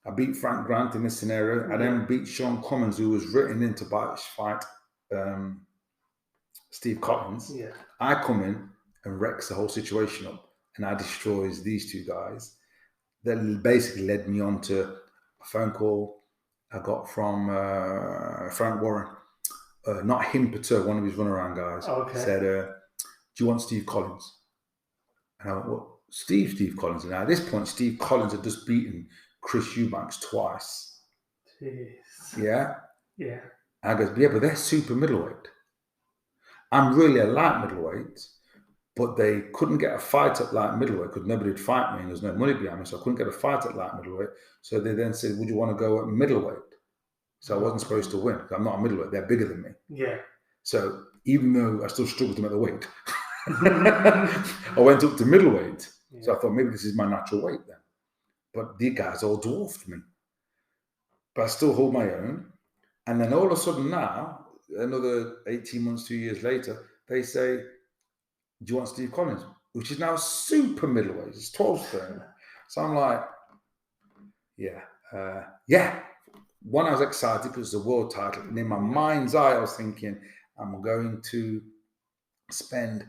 I beat Frank Grant in this scenario. I then beat Sean Cummings, who was written in to fight Steve Collins. Yeah. I come in and wrecks the whole situation up, and I destroys these two guys. That basically led me on to a phone call I got from Frank Warren. Not him, but one of his runaround guys. Okay. Said, do you want Steve Collins? And I went, what? Steve Collins. And at this point, Steve Collins had just beaten Chris Eubanks twice. Jeez. Yeah? Yeah. And I goes, yeah, but they're super middleweight. I'm really a light middleweight, but they couldn't get a fight at light middleweight because nobody would fight me and there's no money behind me, so I couldn't get a fight at light middleweight. So they then said, would you want to go at middleweight? So I wasn't supposed to win. I'm not a middleweight. They're bigger than me. Yeah. So even though I still struggled to make the weight, I went up to middleweight. Yeah. So I thought maybe this is my natural weight then. But these guys all dwarfed me. But I still hold my own. And then all of a sudden now, another 18 months, 2 years later, they say, do you want Steve Collins? Which is now super middleweight. It's 12 stone. So I'm like, yeah. One, I was excited because it's a world title. And in my mind's eye, I was thinking, I'm going to spend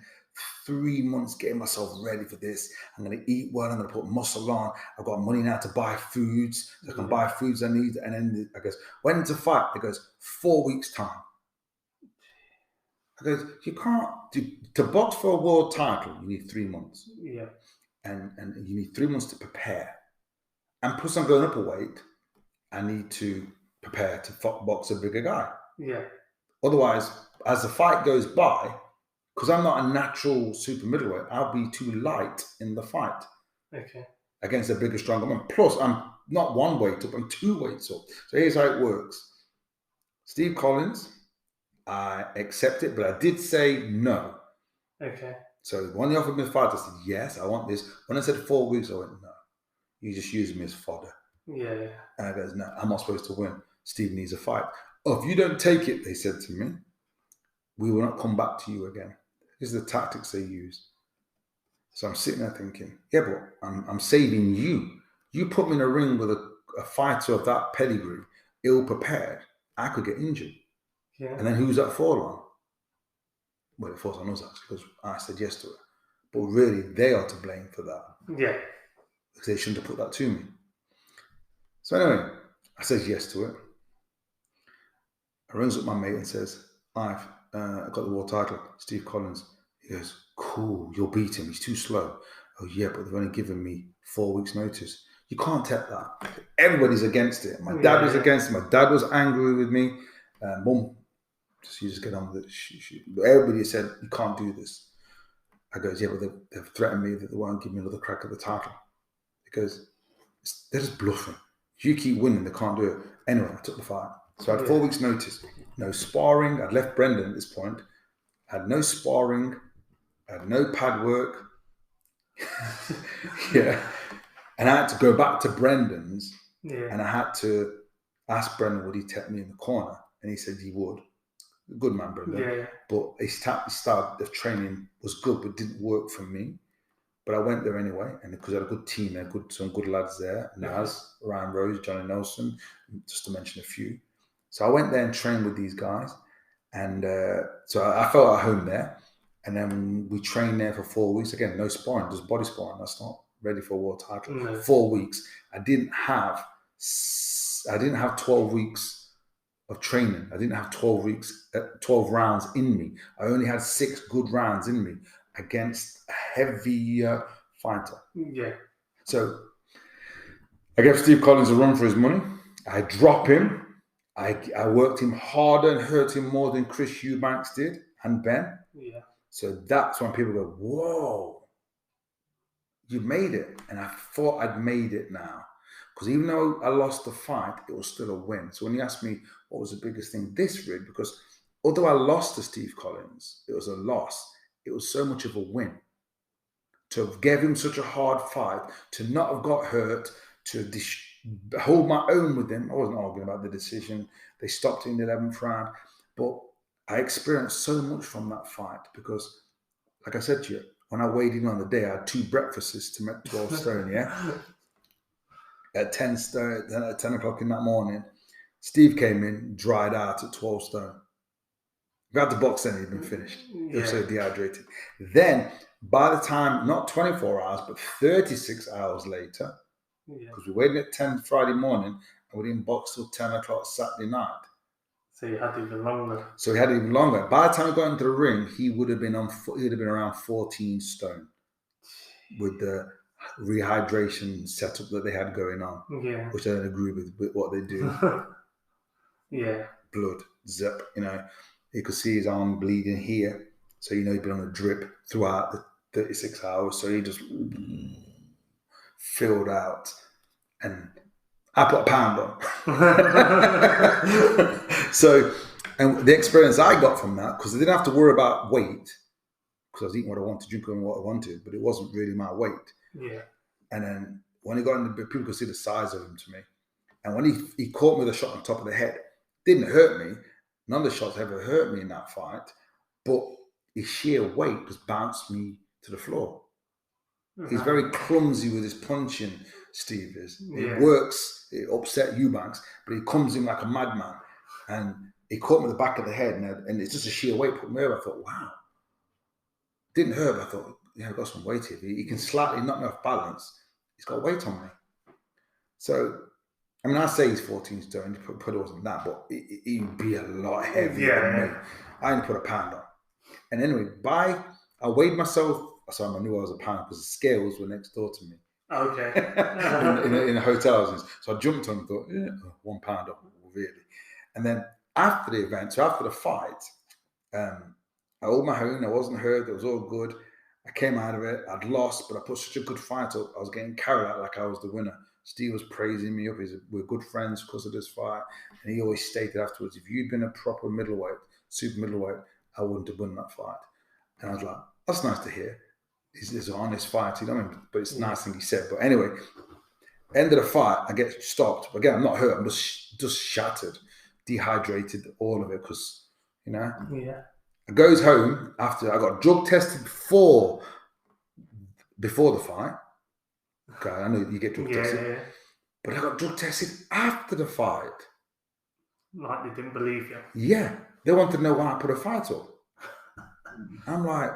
3 months getting myself ready for this. I'm going to eat well. I'm going to put muscle on. I've got money now to buy foods. I can buy foods I need. And then I goes, when to fight? It goes, 4 weeks time. I goes, you can't to box for a world title. You need 3 months. Yeah. And you need 3 months to prepare. And plus, I'm going up a weight. I need to prepare to box a bigger guy. Yeah. Otherwise, as the fight goes by, because I'm not a natural super middleweight, I'll be too light in the fight. Okay. Against a bigger, stronger man. Plus, I'm not 1 weight up, I'm 2 weights up. So here's how it works. Steve Collins, I accept it, but I did say no. Okay. So when he offered me the fight, I said, yes, I want this. When I said 4 weeks, I went, no. You just using me as fodder. Yeah. And I goes, no, I'm not supposed to win. Steve needs a fight. Oh, if you don't take it, they said to me, we will not come back to you again. This is the tactics they use. So I'm sitting there thinking, yeah, but I'm saving you. You put me in a ring with a fighter of that pedigree, ill-prepared, I could get injured. Yeah. And then who's that fall on? Well, it falls on us actually, because I said yes to it. But really, they are to blame for that. Yeah. Because they shouldn't have put that to me. So anyway, I says yes to it. I rings up my mate and says, I've got the world title, Steve Collins. He goes, cool, you'll beat him. He's too slow. Oh yeah, but they've only given me 4 weeks notice. You can't take that. Everybody's against it. My dad was against it. My dad was angry with me. Mum, you just get on with it. But everybody said, you can't do this. I goes, yeah, but they've threatened me that they won't give me another crack at the title. He goes, they're just bluffing. If you keep winning, they can't do it. Anyway, I took the fight. So I had 4 weeks notice. No sparring. I'd left Brendan at this point. I had no sparring. I had no pad work. Yeah. And I had to go back to Brendan's. Yeah. And I had to ask Brendan, would he take me in the corner? And he said he would. Good man, Brendan. Yeah. But his style of training was good, but didn't work for me. But I went there anyway, and because I had a good team there, some good lads there, Naz, Ryan Rose, Johnny Nelson, just to mention a few. So I went there and trained with these guys, and so I felt at home there. And then we trained there for 4 weeks. Again, no sparring, just body sparring. That's not ready for a world title. No. 4 weeks. I didn't have 12 weeks of training. I didn't have 12 rounds in me. I only had 6 good rounds in me against a heavy fighter. Yeah. So I gave Steve Collins a run for his money. I drop him. I worked him harder and hurt him more than Chris Eubanks did and Ben. Yeah. So that's when people go, whoa, you made it. And I thought I'd made it now. Because even though I lost the fight, it was still a win. So when you ask me what was the biggest thing this rig, because although I lost to Steve Collins, it was a loss. It was so much of a win. To have given him such a hard fight, to not have got hurt, to hold my own with him. I wasn't arguing about the decision. They stopped in the 11th round. But I experienced so much from that fight because, like I said to you, when I weighed in on the day, I had 2 breakfasts to make 12 stone, yeah? At 10 stone, at 10 o'clock in that morning, Steve came in, dried out at 12 stone. We had the box then, he'd been finished. He was so dehydrated. Then, by the time, not 24 hours, but 36 hours later, because we waited at 10 Friday morning, and we didn't box till 10 o'clock Saturday night. So you had even longer. So he had even longer. By the time he got into the ring, he would have been around 14 stone with the rehydration setup that they had going on. Yeah. Which I don't agree with what they do. Yeah. Blood, zip, you could see his arm bleeding here. So he'd been on a drip throughout the 36 hours. So he just filled out. And I put a pound on. So, and the experience I got from that, because I didn't have to worry about weight, because I was eating what I wanted, drinking what I wanted, but it wasn't really my weight. Yeah. And then when he got in the bit, people could see the size of him to me. And when he caught me with a shot on top of the head, didn't hurt me. None of the shots ever hurt me in that fight, but his sheer weight just bounced me to the floor. He's very clumsy with his punching, Steve is. It works, it upset Eubanks, but he comes in like a madman. And he caught me in the back of the head, and it's just a sheer weight put me over. I thought, wow. Didn't hurt, but I thought, I've got some weight here. He can slightly knock me off balance. He's got weight on me. So, I say he's 14 stone, he probably wasn't that, but he'd be a lot heavier than me. I only put a pound on. And anyway, I weighed myself. So I knew I was a pound because the scales were next door to me. Okay. in a hotel. So I jumped on and thought, 1 pound off, really. And then after the event, so after the fight, I held my own. I wasn't hurt. It was all good. I came out of it. I'd lost, but I put such a good fight up. I was getting carried out like I was the winner. Steve was praising me up. We're good friends because of this fight. And he always stated afterwards, if you'd been a proper middleweight, super middleweight, I wouldn't have won that fight. And I was like, that's nice to hear. It's an honest fight, but it's a nice thing he said. But anyway, end of the fight, I get stopped. Again, I'm not hurt. I'm just shattered, dehydrated, all of it, because, Yeah. I goes home after I got drug tested before the fight. Okay, I know you get drug tested. Yeah. But I got drug tested after the fight. Like they didn't believe you. Yeah. They wanted to know why I put a fight up. I'm like,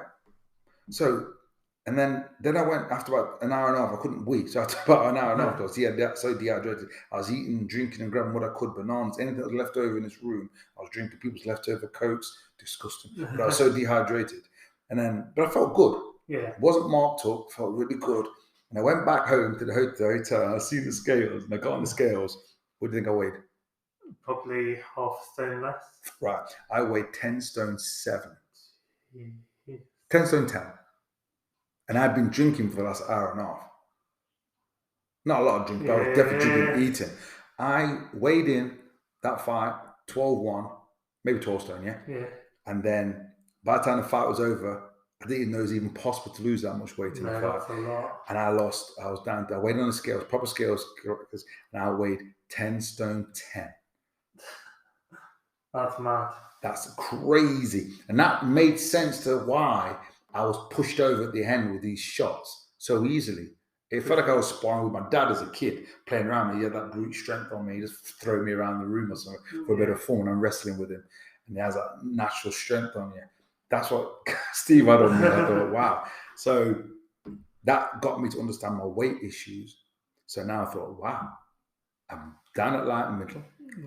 so, and then I went after about an hour and a half. I couldn't wait. So after about an hour and a half, I was so dehydrated. I was eating, drinking, and grabbing what I could, bananas, anything that was left over in this room. I was drinking people's leftover Cokes. Disgusting. But I was so dehydrated. But I felt good. Yeah. Wasn't marked up. Felt really good. And I went back home to the hotel. And I seen the scales, and I got on the scales. What do you think I weighed? Probably half a stone less. Right. I weighed 10 stone 7. Yeah. 10 stone 10. And I'd been drinking for the last hour and a half. Not a lot of drinking, but I was definitely drinking, eating. I weighed in that fight, 12-1, maybe 12 stone, yeah? Yeah. And then by the time the fight was over, I didn't even know it was even possible to lose that much weight in the fight. That's a lot. And I was down, I weighed on the scales, proper scales, and I weighed 10 stone 10. That's mad. That's crazy. And that made sense to why I was pushed over at the end with these shots so easily. It felt like I was sparring with my dad as a kid, playing around me. He had that brute strength on me. He just throw me around the room or something for a bit of fun. I'm wrestling with him. And he has that natural strength on you. That's what Steve had on me. I thought, wow. So that got me to understand my weight issues. So now I thought, wow, I'm down at light and middle.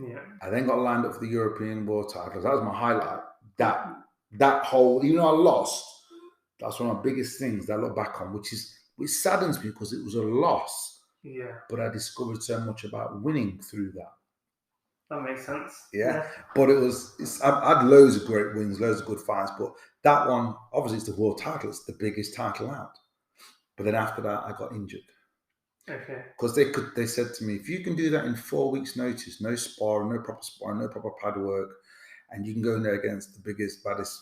Yeah. I then got lined up for the European World titles. That was my highlight. That whole, even though I lost, that's one of my biggest things that I look back on, which saddens me because it was a loss. Yeah. But I discovered so much about winning through that. That makes sense. Yeah. But I had loads of great wins, loads of good fights, but that one, obviously it's the world title, it's the biggest title out. But then after that, I got injured. Okay. Because they said to me, if you can do that in 4 weeks' notice, no sparring, no proper pad work, and you can go in there against the biggest, baddest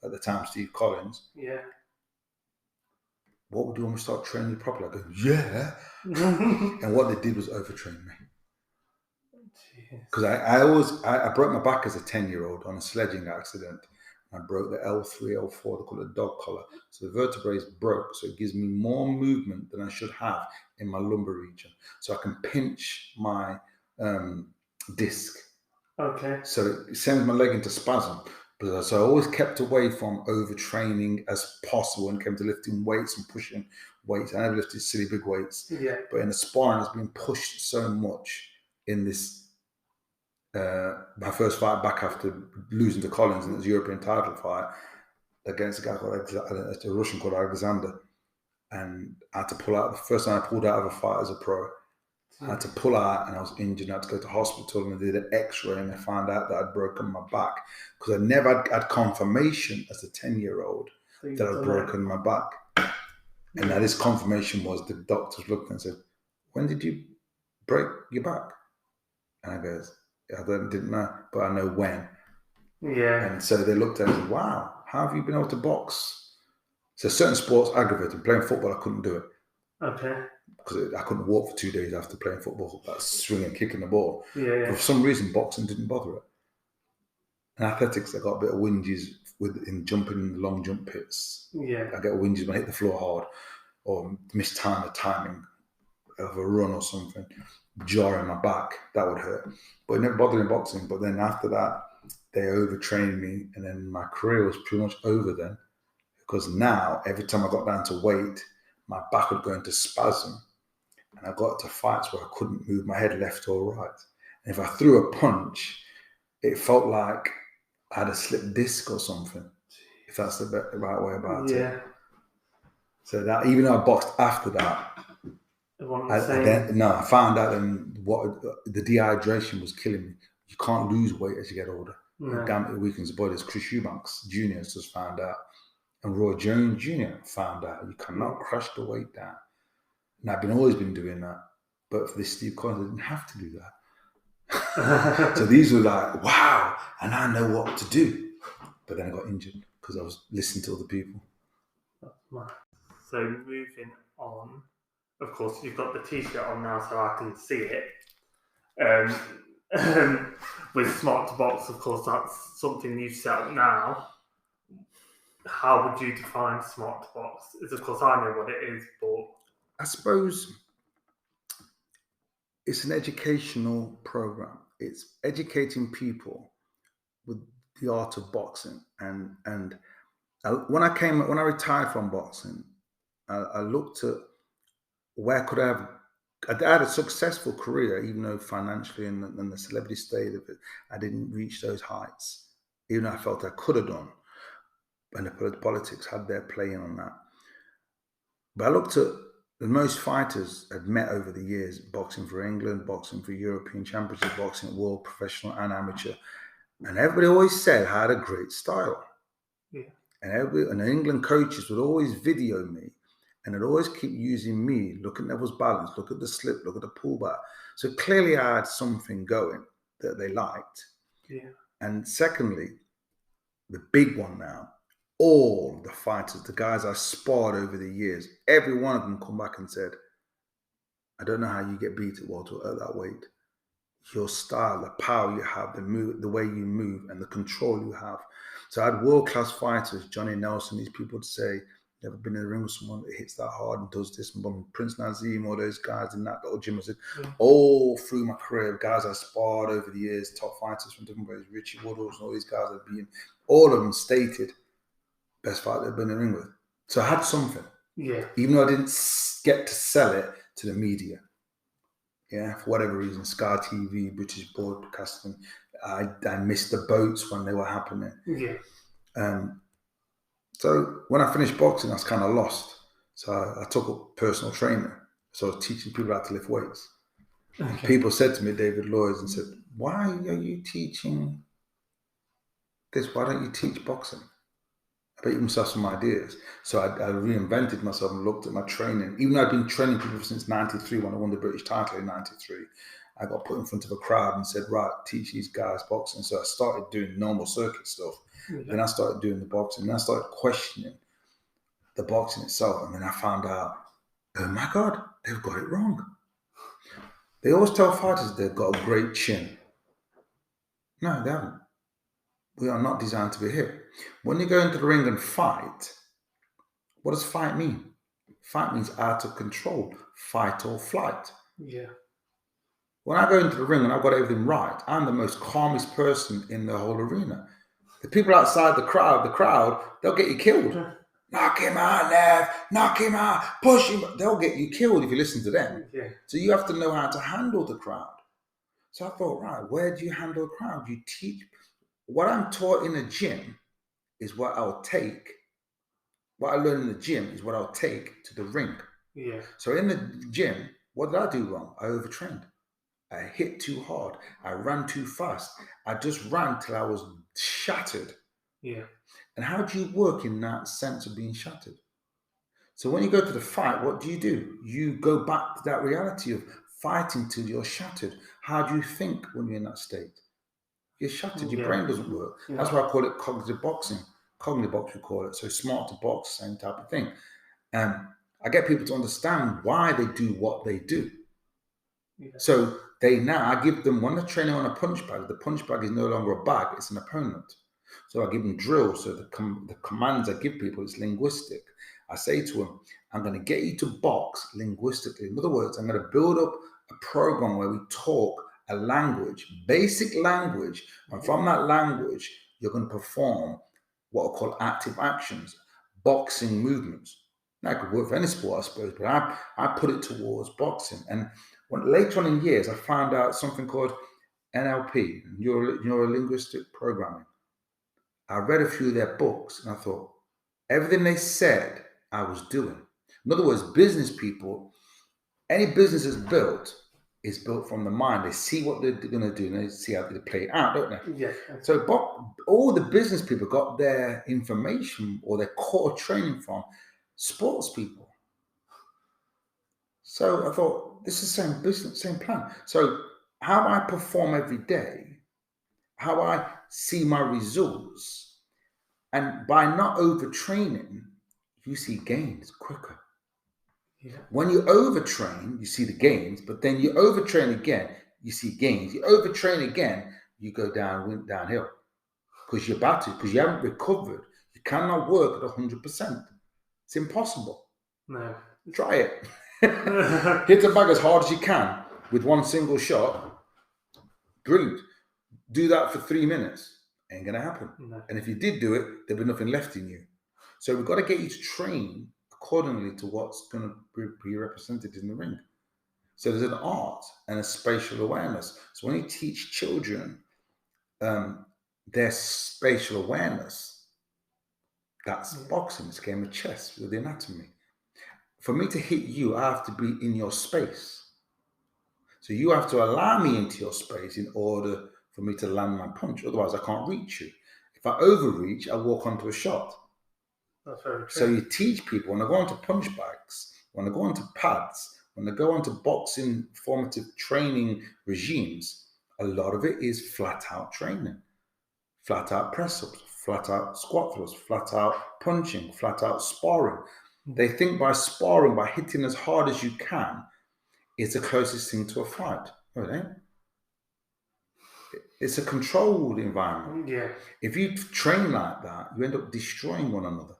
at the time, Steve Collins. Yeah. What would you want me to start training properly? I go, yeah. And what they did was overtrain me. Because I broke my back as a 10-year-old on a sledging accident I broke the L3, L4, they call it dog collar. So the vertebrae is broke, so it gives me more movement than I should have in my lumbar region. So I can pinch my disc. Okay. So it sends my leg into spasm. So I always kept away from overtraining as possible and came to lifting weights and pushing weights. I never lifted silly big weights. Yeah. But in the sparring, it's been pushed so much in this. My first fight back after losing to Collins in his European title fight against a guy called a Russian called Alexander. And I had to pull out. The first time I pulled out of a fight as a pro, I had to pull out and I was injured. I had to go to hospital and they did an x-ray and they found out that I'd broken my back because I never had confirmation as a 10-year-old that I'd broken my back. And now this confirmation was the doctors looked and said, when did you break your back? And I goes, I didn't know, but I know when. Yeah. And so they looked at it and said, wow, how have you been able to box? So certain sports aggravated. Playing football, I couldn't do it. Okay. Because I couldn't walk for 2 days after playing football, like swinging, kicking the ball. Yeah. For some reason, boxing didn't bother it. In athletics, I got a bit of whinges in jumping in the long jump pits. Yeah. I get whinges when I hit the floor hard or miss the timing of a run or something, jarring my back. That would hurt. But it never bothered in boxing. But then after that, they overtrained me, and then my career was pretty much over then. Because now, every time I got down to weight, my back would go into spasm. And I got to fights where I couldn't move my head left or right. And if I threw a punch, it felt like I had a slipped disc or something, if that's the right way about it. So that even though I boxed after that, I found out then what the dehydration was killing me. You can't lose weight as you get older. No. It weakens the body. As Chris Eubanks Jr. has just found out, and Roy Jones Jr. found out, you cannot crush the weight down. And I've always been doing that, but for this Steve Collins, I didn't have to do that. So these were like, wow, and I know what to do. But then I got injured because I was listening to other people. So moving on, of course, you've got the t-shirt on now, so I can see it. With Smart to Box, of course, that's something you've set up now. How would you define Smart to Box? Of course, I know what it is, but I suppose it's an educational program. It's educating people with the art of boxing. And when I retired from boxing, I looked at where could I have. I had a successful career, even though financially and the celebrity state of it, I didn't reach those heights, even though I felt I could have done. And the politics had their play in on that. But I looked at most fighters had met over the years, boxing for England, boxing for European Championship, boxing at world, professional and amateur. And everybody always said I had a great style. Yeah. And the England coaches would always video me and they'd always keep using me. Look at Neville's balance, look at the slip, look at the pullback. So clearly I had something going that they liked. Yeah. And secondly, the big one now, all the fighters, the guys I sparred over the years, every one of them come back and said, I don't know how you get beat at welterweight at that weight. Your style, the power you have, the way you move, and the control you have. So I had world-class fighters, Johnny Nelson, these people would say, never been in the ring with someone that hits that hard and does this, and Prince Nazim, all those guys in that little gym. I said, all through my career, guys I sparred over the years, top fighters from different ways, Richie Woodles and all these guys I've been, all of them stated, best fight they've been in the ring with. So I had something. Yeah. Even though I didn't get to sell it to the media. Yeah, for whatever reason, Sky TV, British Broadcasting, I missed the boats when they were happening. Yeah. So when I finished boxing, I was kind of lost. So I took up personal training. So I was teaching people how to lift weights. Okay. People said to me, David Lloyd, and said, why are you teaching this? Why don't you teach boxing? I bet you must have some ideas. So I reinvented myself and looked at my training. Even though I'd been training people since 93, when I won the British title in 93, I got put in front of a crowd and said, right, teach these guys boxing. So I started doing normal circuit stuff. Mm-hmm. Then I started doing the boxing. Then I started questioning the boxing itself. And then I found out, oh my God, they've got it wrong. They always tell fighters they've got a great chin. No, they haven't. We are not designed to be hit. When you go into the ring and fight, what does fight mean? Fight means out of control, fight or flight. Yeah. When I go into the ring and I've got everything right, I'm the most calmest person in the whole arena. The people outside the crowd, they'll get you killed. Knock him out, Nev. Knock him out. Push him. They'll get you killed if you listen to them. Yeah. So you have to know how to handle the crowd. So I thought, right, where do you handle a crowd? You teach. What I'm taught in the gym is what I'll take. What I learn in the gym is what I'll take to the ring. Yeah. So in the gym, what did I do wrong? I overtrained. I hit too hard. I ran too fast. I just ran till I was shattered. Yeah. And how do you work in that sense of being shattered? So when you go to the fight, what do? You go back to that reality of fighting till you're shattered. How do you think when you're in that state? You're shattered. Your brain doesn't work. Yeah. That's why I call it cognitive boxing. Cognitive boxing, we call it. So smart to box, same type of thing. And I get people to understand why they do what they do. Yeah. So I give them, when they're training on a punch bag, the punch bag is no longer a bag, it's an opponent. So I give them drills. So the commands I give people, it's linguistic. I say to them, I'm going to get you to box linguistically. In other words, I'm going to build up a program where we talk a language, basic language. And from that language, you're going to perform what are called active actions, boxing movements. That could work for any sport, I suppose, but I put it towards boxing. And later on in years, I found out something called NLP, neuro-linguistic programming. I read a few of their books and I thought, everything they said, I was doing. In other words, business people, any business is built from the mind. They see what they're going to do and they see how they play it out, don't they? Yeah. So all the business people got their information or their core training from sports people. So I thought, this is the same business, same plan. So how I perform every day, how I see my results, and by not overtraining, you see gains quicker. Yeah. When you overtrain, you see the gains, but then you overtrain again, you see gains. You overtrain again, you go downhill because you're battered, because you haven't recovered. You cannot work at 100%. It's impossible. No. Try it. Hit the bag as hard as you can with one single shot. Brilliant. Do that for 3 minutes. Ain't going to happen. No. And if you did do it, there'd be nothing left in you. So we've got to get you to train accordingly to what's going to be represented in the ring. So there's an art and a spatial awareness. So when you teach children their spatial awareness, that's boxing. It's a game of chess with the anatomy. For me to hit you, I have to be in your space. So you have to allow me into your space in order for me to land my punch. Otherwise, I can't reach you. If I overreach, I walk onto a shot. That's very true. So you teach people, when they go onto punch bags, when they go onto pads, when they go onto boxing formative training regimes, a lot of it is flat out training. Flat out press-ups, flat out squat throws, flat out punching, flat out sparring. They think by sparring, by hitting as hard as you can, it's the closest thing to a fight. No, it ain't. It's a controlled environment. Yeah. If you train like that, you end up destroying one another.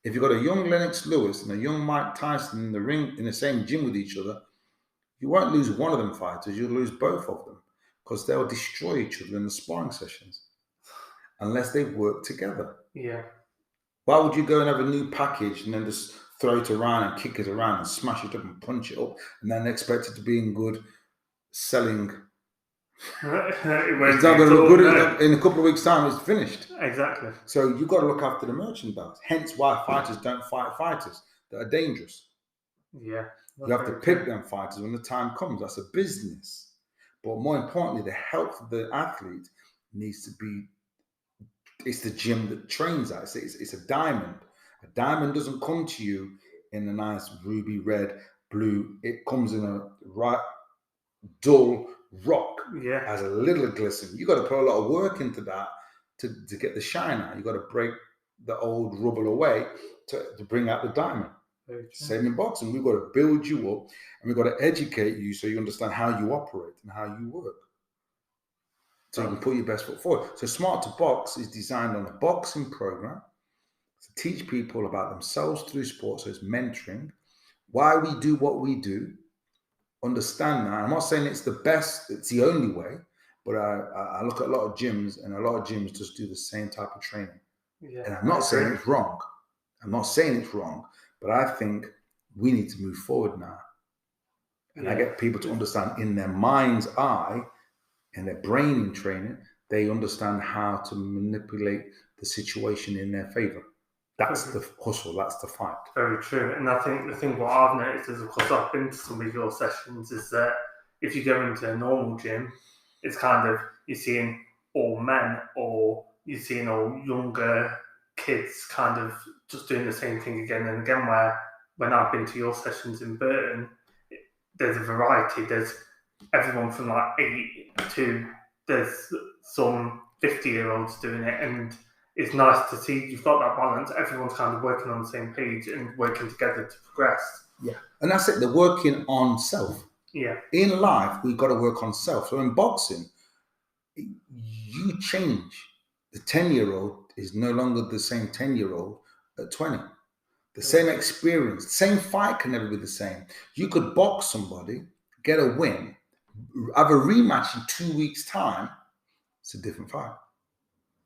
If you've got a young Lennox Lewis and a young Mike Tyson in the ring, in the same gym with each other, you won't lose one of them fighters, you'll lose both of them because they'll destroy each other in the sparring sessions unless they work together. Yeah. Why would you go and have a new package and then just throw it around and kick it around and smash it up and punch it up and then expect it to be in good selling? It's not going to look good. In a couple of weeks' time, it's finished. Exactly. So you've got to look after the merchandise. Hence why fighters don't fight fighters that are dangerous. Yeah. You have to pick them fighters when the time comes. That's a business. But more importantly, the health of the athlete needs to be, it's the gym that trains that. It's a diamond. A diamond doesn't come to you in a nice ruby red, blue. It comes in a right dull rock. Yeah. Has a little glisten. You got to put a lot of work into that to get the shine out. You got to break the old rubble away to bring out the diamond. Same in boxing. We've got to build you up and we've got to educate you so you understand how you operate and how you work. So you can put your best foot forward. So Smart to Box is designed on a boxing program to teach people about themselves through sports. So it's mentoring, why we do what we do, understand that. I'm not saying it's the best, it's the only way, but I look at a lot of gyms, and a lot of gyms just do the same type of training. Yeah, and I'm not saying it's wrong. But I think we need to move forward now. And I get people to understand in their mind's eye and their brain in training, they understand how to manipulate the situation in their favor. That's the hustle, that's the fight. Very true. And I think the thing what I've noticed is, of course, I've been to some of your sessions, is that if you go into a normal gym, it's kind of, you're seeing all men, or you're seeing all younger kids kind of just doing the same thing again and again, where when I've been to your sessions in Burton, there's a variety. There's everyone from like 8 to there's some 50-year-olds doing it, and it's nice to see you've got that balance. Everyone's kind of working on the same page and working together to progress. Yeah, and that's it. They're working on self. Yeah. In life, we've got to work on self. So in boxing, you change. The 10-year-old is no longer the same 10-year-old at 20. The same experience, same fight can never be the same. You could box somebody, get a win, have a rematch in 2 weeks' time. It's a different fight.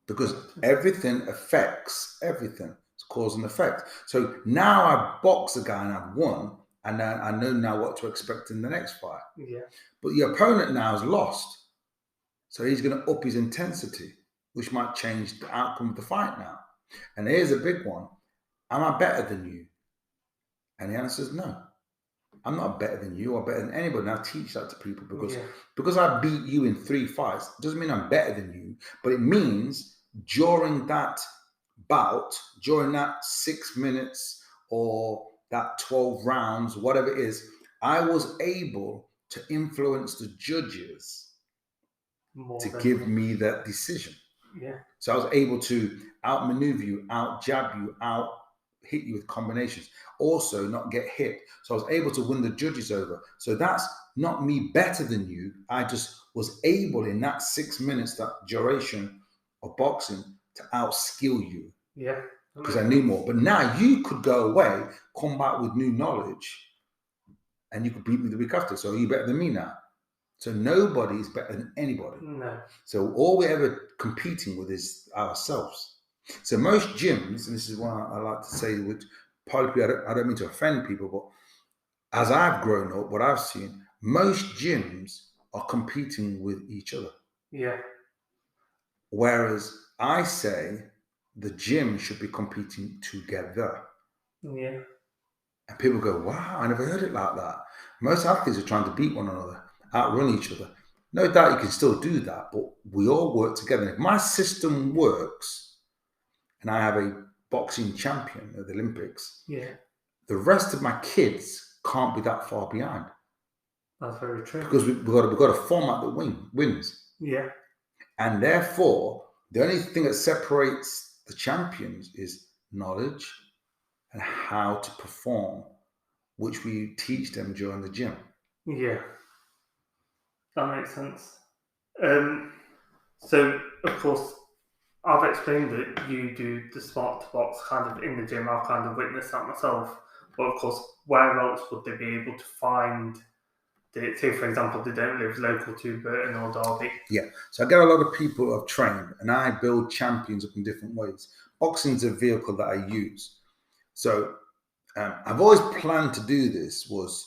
Because everything affects everything. It's cause and effect. So now I've boxed a guy and I've won, and I know now what to expect in the next fight. Yeah. But your opponent now has lost. So he's going to up his intensity, which might change the outcome of the fight now. And here's a big one. Am I better than you? And the answer is no. I'm not better than you or better than anybody. And I teach that to people because I beat you in 3 fights doesn't mean I'm better than you, but it means during that bout, during that 6 minutes or that 12 rounds, whatever it is, I was able to influence the judges to give me that decision. Yeah. So I was able to outmaneuver you, out jab you, out hit you with combinations, also not get hit. So I was able to win the judges over. So that's not me better than you. I just was able in that 6 minutes, that duration of boxing, to outskill you. Yeah. Because I knew more. But now you could go away, come back with new knowledge, and you could beat me the week after. So are you better than me now? So nobody is better than anybody. No. So all we're ever competing with is ourselves. So most gyms, and this is what I like to say, which probably I don't mean to offend people, but as I've grown up, what I've seen, most gyms are competing with each other. Yeah. Whereas I say the gym should be competing together. Yeah. And people go, wow, I never heard it like that. Most athletes are trying to beat one another, outrun each other. No doubt you can still do that, but we all work together. And if my system works, and I have a boxing champion at the Olympics, the rest of my kids can't be that far behind. That's very true. Because we've got a format that wins. Yeah. And therefore, the only thing that separates the champions is knowledge and how to perform, which we teach them during the gym. Yeah. That makes sense. So, of course, I've explained that you do the Smart to Box kind of in the gym. I've kind of witnessed that myself. But of course, where else would they be able to find it? Say, for example, they don't live local to Burton or Derby. Yeah. So I get a lot of people who have trained, and I build champions up in different ways. Boxing's a vehicle that I use. So I've always planned to do this. Was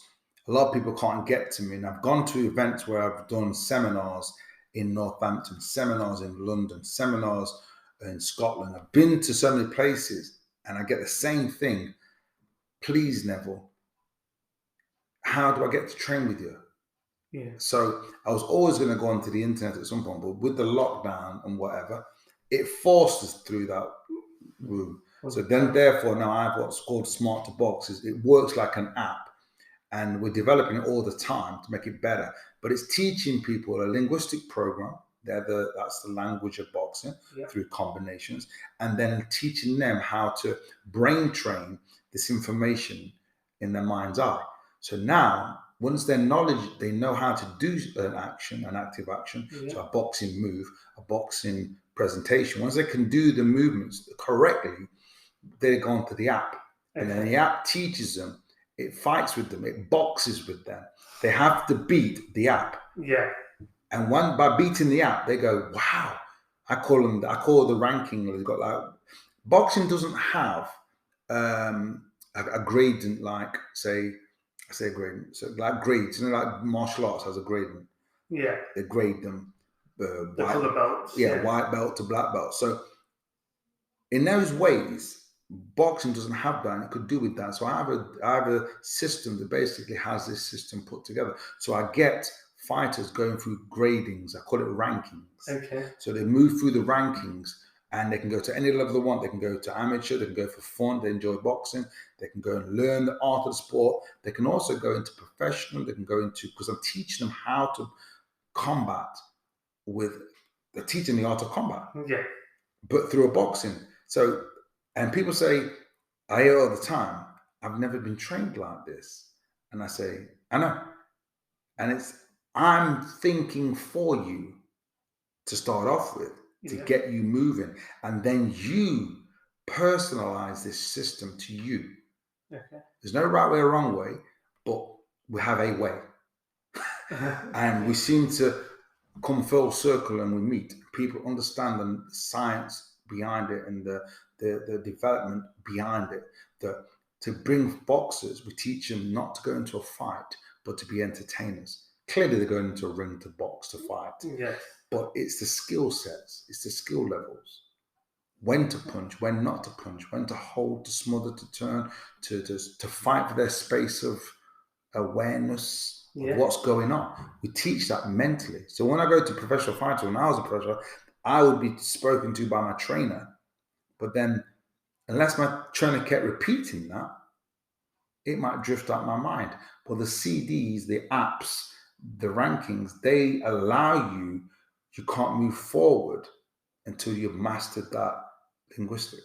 a lot of people can't get to me, and I've gone to events where I've done seminars in Northampton, seminars in London, seminars in Scotland. I've been to so many places, and I get the same thing. Please, Neville, how do I get to train with you? Yeah. So I was always going to go onto the internet at some point, but with the lockdown and whatever, it forced us through that room. So then, therefore, now I have what's called Smart to Box. It works like an app, and we're developing it all the time to make it better. But it's teaching people a linguistic program. That's the language of boxing through combinations, and then teaching them how to brain train this information in their mind's eye. So now once their knowledge, they know how to do an action, an active action, Yeah. so a boxing move, a boxing presentation. Once they can do the movements correctly, they go onto the app. And then the app teaches them, it fights with them, it boxes with them. They have to beat the app. Yeah. And by beating the app, they go, wow. I call the ranking. They've got like, boxing doesn't have a gradient like, say a gradient. So like grades, like martial arts has a gradient. Yeah. They grade them. The colour belts. Yeah, white belt to black belt. So in those ways, boxing doesn't have that, and it could do with that. So I have a system that basically has this system put together. So I get fighters going through gradings. I call it rankings. Okay. So they move through the rankings, and they can go to any level they want. They can go to amateur. They can go for fun. They enjoy boxing. They can go and learn the art of the sport. They can also go into professional. They can go into, because I'm teaching them how to combat they're teaching the art of combat. Yeah. But through a boxing. So, and people say, I hear all the time, I've never been trained like this. And I say, I know. And I'm thinking for you to start off with, to get you moving. And then you personalize this system to you. Okay. There's no right way or wrong way, but we have a way. And we seem to come full circle and we meet. People understand the science behind it and the development behind it. To bring boxers, we teach them not to go into a fight, but to be entertainers. Clearly, they're going into a ring to box, to fight. Yes. But it's the skill sets, it's the skill levels. When to punch, when not to punch, when to hold, to smother, to turn, to fight for their space of awareness of what's going on. We teach that mentally. So when I go to professional fighter, when I was a professional, I would be spoken to by my trainer. But then, unless my trainer kept repeating that, it might drift out my mind. But the CDs, the apps, the rankings, they allow you can't move forward until you've mastered that linguistic.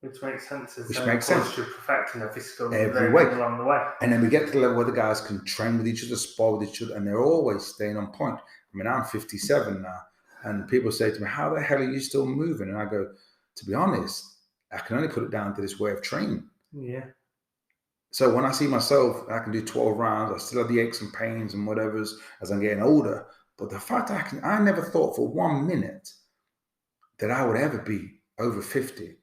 Which makes sense. Which makes sense. You're perfecting every skill every way along the way. And then we get to the level where the guys can train with each other, spar with each other, and they're always staying on point. I mean, I'm 57 now, and people say to me, how the hell are you still moving? And I go, to be honest, I can only put it down to this way of training. Yeah. So when I see myself, I can do 12 rounds, I still have the aches and pains and whatever's as I'm getting older. But the fact I never thought for 1 minute that I would ever be over 50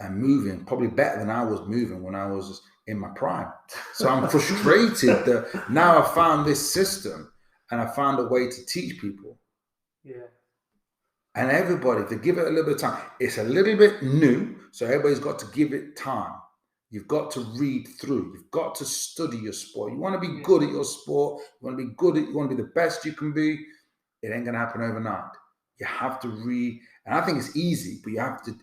and moving probably better than I was moving when I was in my prime. So I'm frustrated that now I've found this system and I found a way to teach people. Yeah. And everybody, to give it a little bit of time. It's a little bit new, so everybody's got to give it time. You've got to read through. You've got to study your sport. You want to be good at your sport. You want to be the best you can be. It ain't going to happen overnight. You have to read. And I think it's easy, but you have to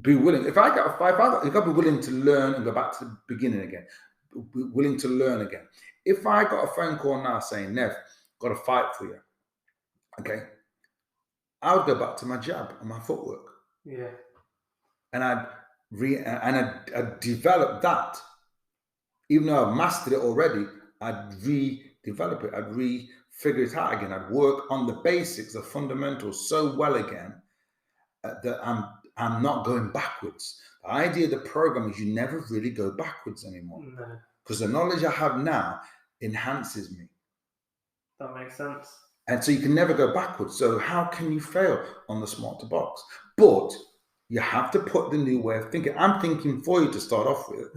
be willing. You've got to be willing to learn and go back to the beginning again. Be willing to learn again. If I got a phone call now saying, Nev, got a fight for you. Okay. I would go back to my jab and my footwork. Yeah. And I'd develop that. Even though I've mastered it already, I'd redevelop it. I'd figure it out again. I'd work on the basics, the fundamentals so well again that I'm not going backwards. The idea of the program is you never really go backwards anymore. No. Because the knowledge I have now enhances me. That makes sense. And so you can never go backwards. So how can you fail on the Smart to Box? But you have to put the new way of thinking. I'm thinking for you to start off with.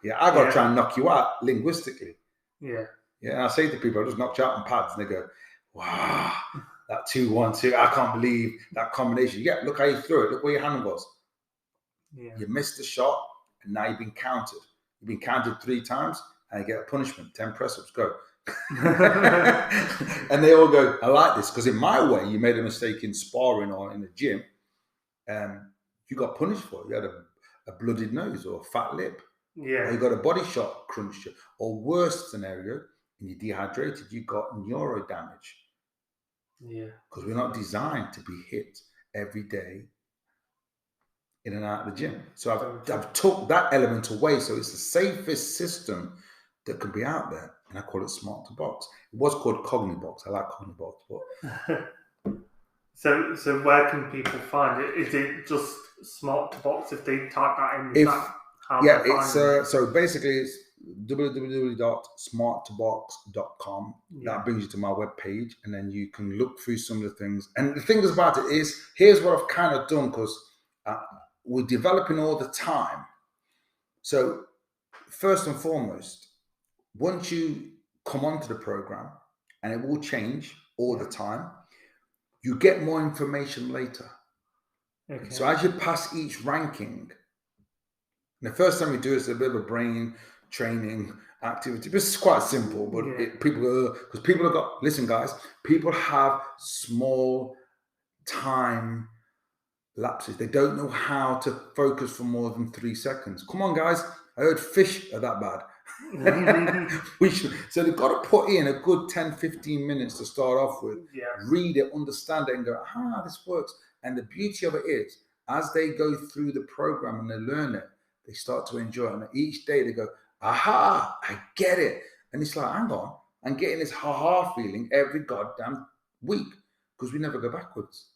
Yeah, I got to try and knock you out linguistically. Yeah. Yeah, and I say to people, I just knocked you out on pads, and they go, wow, that 2-1-2, I can't believe that combination. Yeah, look how you threw it. Look where your hand was. Yeah. You missed the shot, and now you've been counted. You've been counted 3 times, and you get a punishment, 10 press-ups, go. And they all go, I like this, because in my way, you made a mistake in sparring or in the gym, you got punished for it. You had a bloodied nose or a fat lip. Yeah. Or you got a body shot crunched you. Or worst scenario, and you dehydrated, you got neuro damage. Yeah. Because we're not designed to be hit every day in and out of the gym. So I've took that element away. So it's the safest system that can be out there, and I call it Smart to Box. It was called Cognibox. I like Cognibox, but So where can people find it? Is it just Smart to Box if they type that in? Is that how yeah, they it's find it? so basically it's www.smarttobox.com. Yeah. That brings you to my webpage, and then you can look through some of the things. And the thing about it is, here's what I've kind of done, because we're developing all the time. So first and foremost, once you come onto the program, and it will change all the time, you get more information later. Okay. So as you pass each ranking, the first time you do it, it's a bit of a brain training activity. This is quite simple, but people have got, listen guys, people have small time lapses. They don't know how to focus for more than 3 seconds. Come on guys, I heard fish are that bad. So they've got to put in a good 10-15 minutes to start off with, read it, understand it, and go, this works. And the beauty of it is, as they go through the program and they learn it, they start to enjoy it. And each day they go, aha, I get it. And it's like, hang on, I'm getting this ha-ha feeling every goddamn week, because we never go backwards.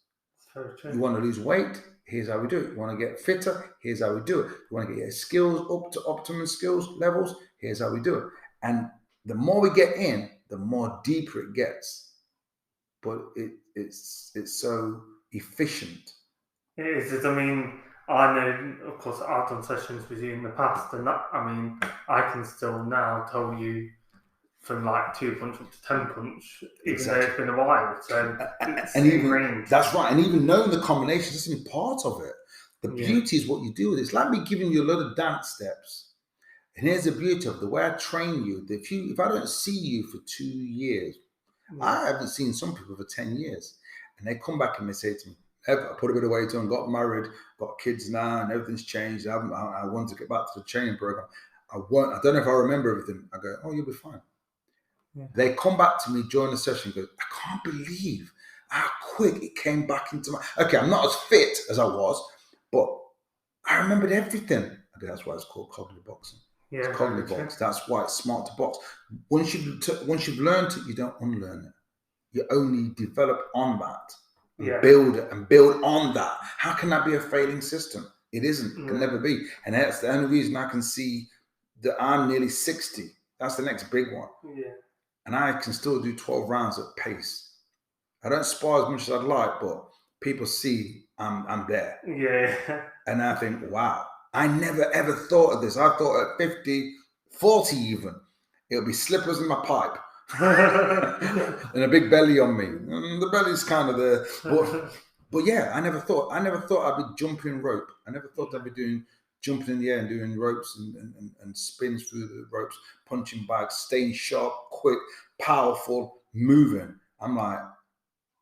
You want to lose weight? Here's how we do it. You want to get fitter? Here's how we do it. You want to get your skills up to optimum skills levels? Here's how we do it. And the more we get in, the more deeper it gets. But it's so efficient. It is. I mean, I know, of course, I've done sessions with you in the past, and that, I mean, I can still now tell you from like 2 punch up to 10 punch, even though it's been a while. So and even that's right. And even knowing the combinations isn't part of it. The beauty is what you do with it. It's like me giving you a lot of dance steps. And here's the beauty of the way I train you. If I don't see you for 2 years, I haven't seen some people for 10 years. And they come back and they say to me, I put a bit of weight on, got married, got kids now, and everything's changed. I want to get back to the training program. I don't know if I remember everything. I go, you'll be fine. Yeah. They come back to me during the session and go, I can't believe how quick it came back into my... Okay, I'm not as fit as I was, but I remembered everything. I go, that's why it's called cognitive boxing. Yeah, it's cognitive box. That's why it's smart to box. Once you've learned it, you don't unlearn it. You only develop on that. And build it and build on that. How can that be a failing system? It isn't. It can never be. And that's the only reason I can see that I'm nearly 60. That's the next big one. Yeah. And I can still do 12 rounds at pace. I don't spar as much as I'd like, but people see I'm there. Yeah. And I think, wow, I never ever thought of this. I thought at 50, 40 even, it'll be slippers in my pipe. And a big belly on me. The belly's kind of there. But yeah, I never thought I'd be jumping rope. I never thought I'd be jumping in the air and doing ropes and spins through the ropes, punching bags, staying sharp, quick, powerful, moving. I'm like,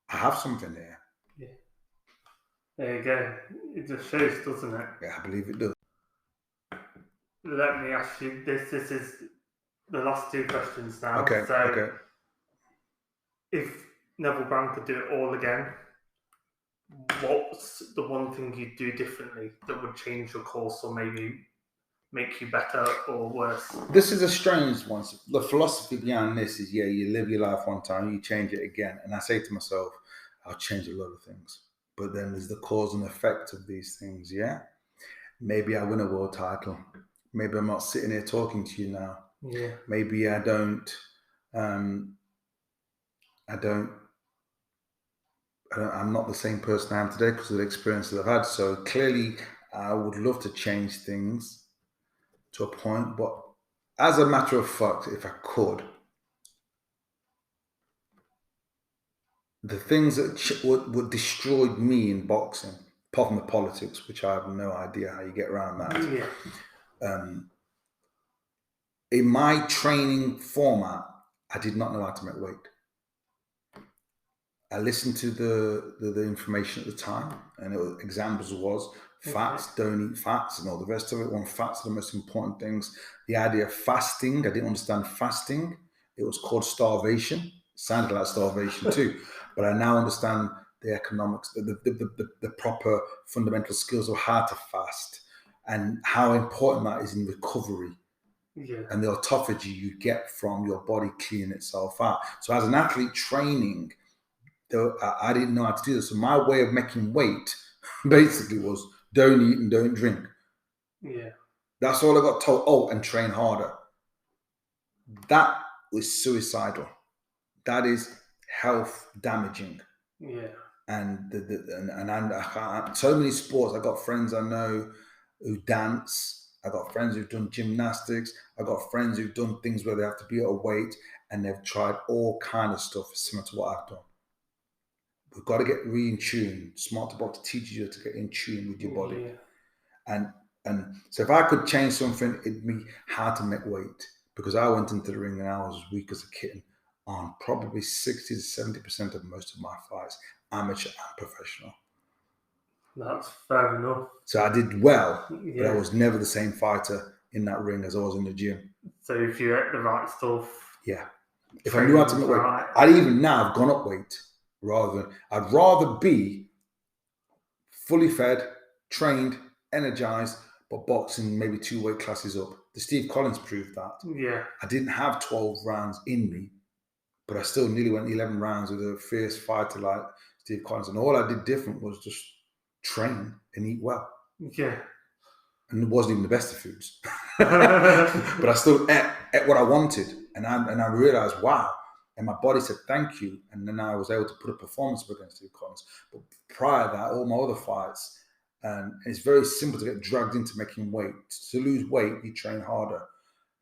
I have something there. Yeah. There you go. It just shows, doesn't it? Yeah, I believe it does. Let me ask you this. This is the last 2 questions now. Okay. So, okay. If Neville Brown could do it all again, what's the one thing you'd do differently that would change your course or maybe make you better or worse? This is a strange one. The philosophy behind this is, you live your life one time, you change it again. And I say to myself, I'll change a lot of things. But then there's the cause and effect of these things, yeah? Maybe I win a world title. Maybe I'm not sitting here talking to you now. Yeah. Maybe I'm not the same person I am today because of the experiences I've had. So clearly I would love to change things to a point, but as a matter of fact, if I could, the things that would destroy me in boxing, apart from the politics, which I have no idea how you get around that. Yeah. In my training format, I did not know how to make weight. I listened to the information at the time, and examples was fats, don't eat fats, and all the rest of it. When fats are the most important things. The idea of fasting, I didn't understand fasting. It was called starvation. Sounded like starvation too, but I now understand the economics, the proper fundamental skills of how to fast, and how important that is in recovery. Yeah. and the autophagy you get from your body cleaning itself out. So as an athlete training, though, I didn't know how to do this. So my way of making weight basically was don't eat and don't drink. Yeah. That's all I got told. Oh, and train harder. That was suicidal. That is health damaging. Yeah. And so many sports. I got friends I know who dance. I got friends who've done gymnastics. I got friends who've done things where they have to be at a weight, and they've tried all kind of stuff similar to what I've done. We've got to get in tune. Smart to Box teaches you to get in tune with your body. Yeah. And so if I could change something, it'd be how to make weight. Because I went into the ring and I was as weak as a kitten on probably 60 to 70% of most of my fights, amateur and professional. That's fair enough. So I did well, Yeah. but I was never the same fighter in that ring as I was in the gym. So if you ate the right stuff, Yeah. If I knew how to make weight, I'd even now have gone up weight I'd rather be fully fed, trained, energized, but boxing maybe 2 weight classes up. The Steve Collins proved that. Yeah. I didn't have 12 rounds in me, but I still nearly went 11 rounds with a fierce fighter like Steve Collins. And all I did different was just train and eat well. Yeah. And it wasn't even the best of foods. But I still ate what I wanted. And I realized, wow. And my body said, thank you. And then I was able to put a performance against Steve Collins. But prior to that, all my other fights, and it's very simple to get dragged into making weight. To lose weight, you train harder.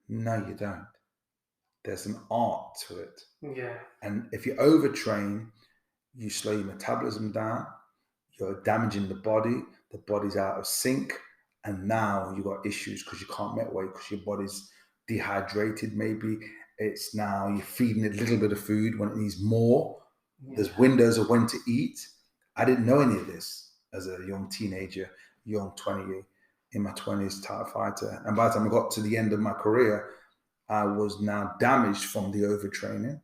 No, you don't. There's an art to it. Yeah. And if you overtrain, you slow your metabolism down. You're damaging the body's out of sync, and now you've got issues because you can't make weight because your body's dehydrated. Maybe it's now you're feeding it a little bit of food when it needs more. Yeah. There's windows of when to eat. I didn't know any of this as a young teenager, young 20, in my 20s type fighter. And by the time I got to the end of my career, I was now damaged from the overtraining.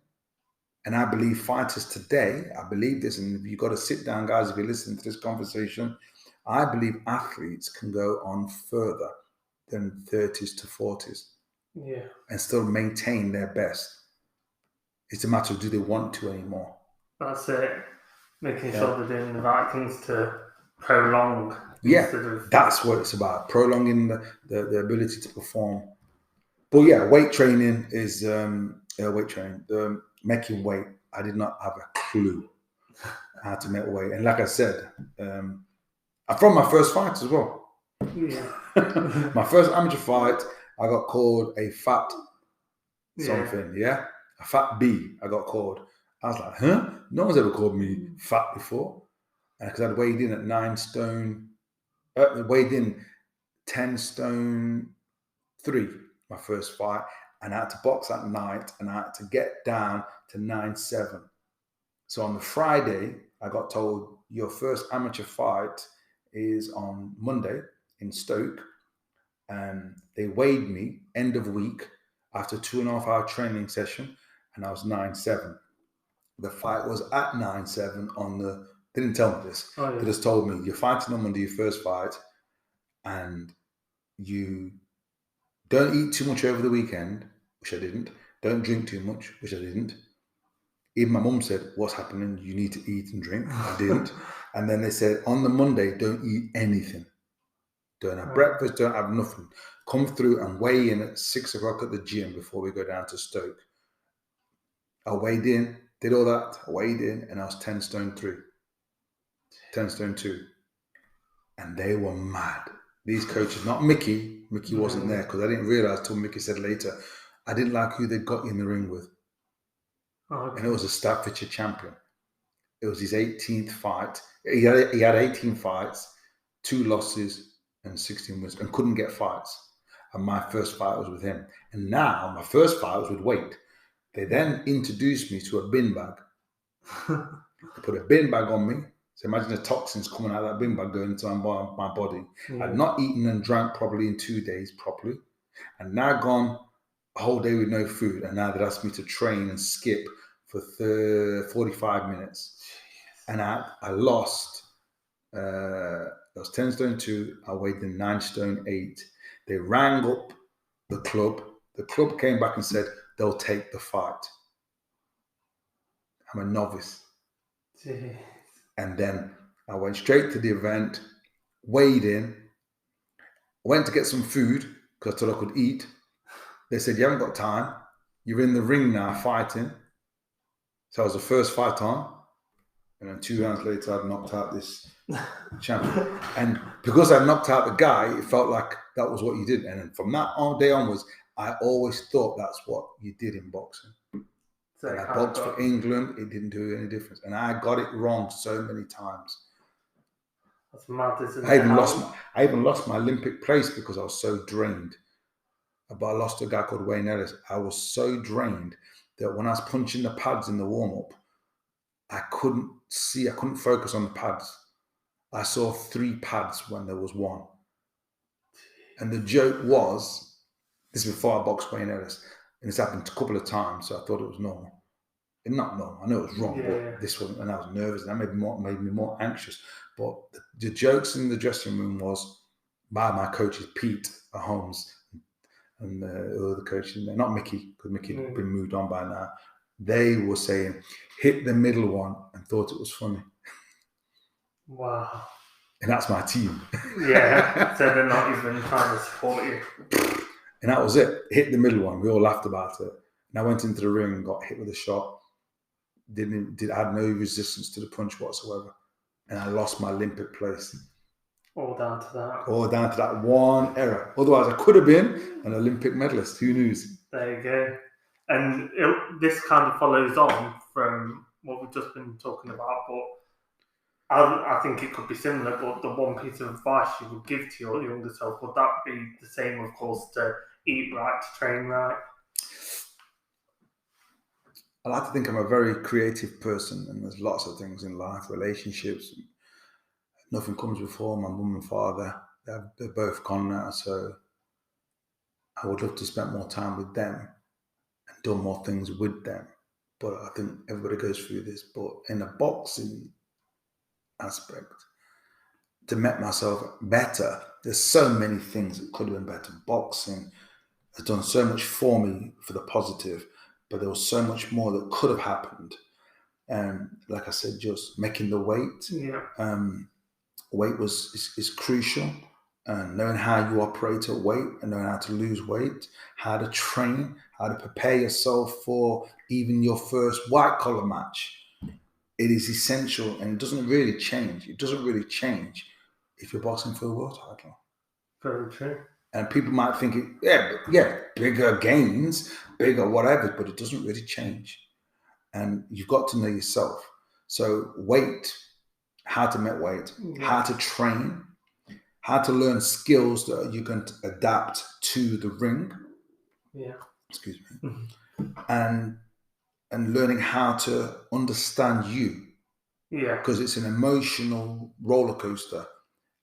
And I believe fighters today, I believe this, and you've got to sit down, guys, if you're listening to this conversation, I believe athletes can go on further than 30s to 40s. Yeah. And still maintain their best. It's a matter of do they want to anymore. That's it. Making sure they're doing the right things to prolong. Yeah, that's what it's about. Prolonging the ability to perform. But yeah, weight training is weight training. Making weight, I did not have a clue how to make weight. And like I said, from my first fight as well. Yeah. My first amateur fight, I got called a fat something, a fat B, I got called. I was like, huh? No one's ever called me fat before. Because I'd weighed in at 9 stone, weighed in 10 stone 3, my first fight. And I had to box that night and I had to get down to 9'7". So on the Friday, I got told your first amateur fight is on Monday in Stoke. And they weighed me end of week after 2.5 hour training session, and I was 9'7". The fight was at 9'7" they didn't tell me this. Oh, yeah. They just told me you're fighting on Monday, your first fight, and you don't eat too much over the weekend, which I didn't. Don't drink too much, which I didn't. Even my mum said, what's happening? You need to eat and drink. I didn't. And then they said, on the Monday, don't eat anything. Don't have breakfast, don't have nothing. Come through and weigh in at 6 o'clock at the gym before we go down to Stoke. I weighed in, did all that. I weighed in and I was 10 stone 3, 10 stone 2. And they were mad. These coaches, not Mickey. Mickey wasn't there because I didn't realize till Mickey said later. I didn't like who they got in the ring with. Okay. And it was a Staffordshire champion. It was his 18th fight. He had 18 fights, 2 losses, and 16 wins, and couldn't get fights. And my first fight was with him. And now my first fight was with weight. They then introduced me to a bin bag. They put a bin bag on me. So imagine the toxins coming out of that bin bag going into my body. I'd not eaten and drank properly in 2 days properly. And now gone a whole day with no food. And now they'd asked me to train and skip for 45 minutes. And I lost. I was 10 stone 2. I weighed in 9 stone 8. They rang up the club The club came back and said they'll take the fight. I'm a novice. Jeez. And then I went straight to the event, weighed in, went to get some food because I thought I could eat. They said, you haven't got time. You're in the ring now fighting. So I was the first fight on. And then 2 rounds later, I'd knocked out this champion. And because I knocked out the guy, it felt like that was what you did. And then from that day onwards, I always thought that's what you did in boxing. So and I boxed for England. It didn't do any difference. And I got it wrong so many times. That's mad, isn't it? I even lost my Olympic place because I was so drained. But I lost to a guy called Wayne Ellis. I was so drained that when I was punching the pads in the warm-up, I couldn't focus on the pads. I saw 3 pads when there was 1. And the joke was, this is before I boxed Wayne Ellis, and this happened a couple of times, so I thought it was normal. And not normal, I know it was wrong, but this wasn't, and I was nervous, and that made me more anxious. But the jokes in the dressing room was by my coaches, Pete Holmes, and the other coaches, not Mickey, because Mickey had been moved on by now. They were saying, hit the middle one, and thought it was funny. Wow. And that's my team. Yeah, so they're not even trying to support you. And that was it. Hit the middle one. We all laughed about it. And I went into the ring and got hit with a shot. I had no resistance to the punch whatsoever. And I lost my Olympic place. All down to that. All down to that one error. Otherwise, I could have been an Olympic medalist. Who knows? There you go. And this kind of follows on from what we've just been talking about, but I think it could be similar, but the one piece of advice you would give to your younger self, would that be the same, of course, to eat right, to train right? I like to think I'm a very creative person, and there's lots of things in life, relationships. Nothing comes before my mum and father. They're both gone now, so I would love to spend more time with them and do more things with them. But I think everybody goes through this. But in a boxing aspect, to make myself better, there's so many things that could have been better. Boxing has done so much for me for the positive, but there was so much more that could have happened. Like I said, just making the weight. Yeah. Weight is crucial. Knowing how you operate at weight and knowing how to lose weight, how to train, how to prepare yourself for even your first white collar match. It is essential, and it doesn't really change. It doesn't really change if you're boxing for a world title. Very true. And people might think, bigger gains, bigger whatever, but it doesn't really change. And you've got to know yourself. So weight, how to make weight, how to train, how to learn skills that you can adapt to the ring. Yeah. Excuse me. And learning how to understand you. Yeah. Because it's an emotional roller coaster.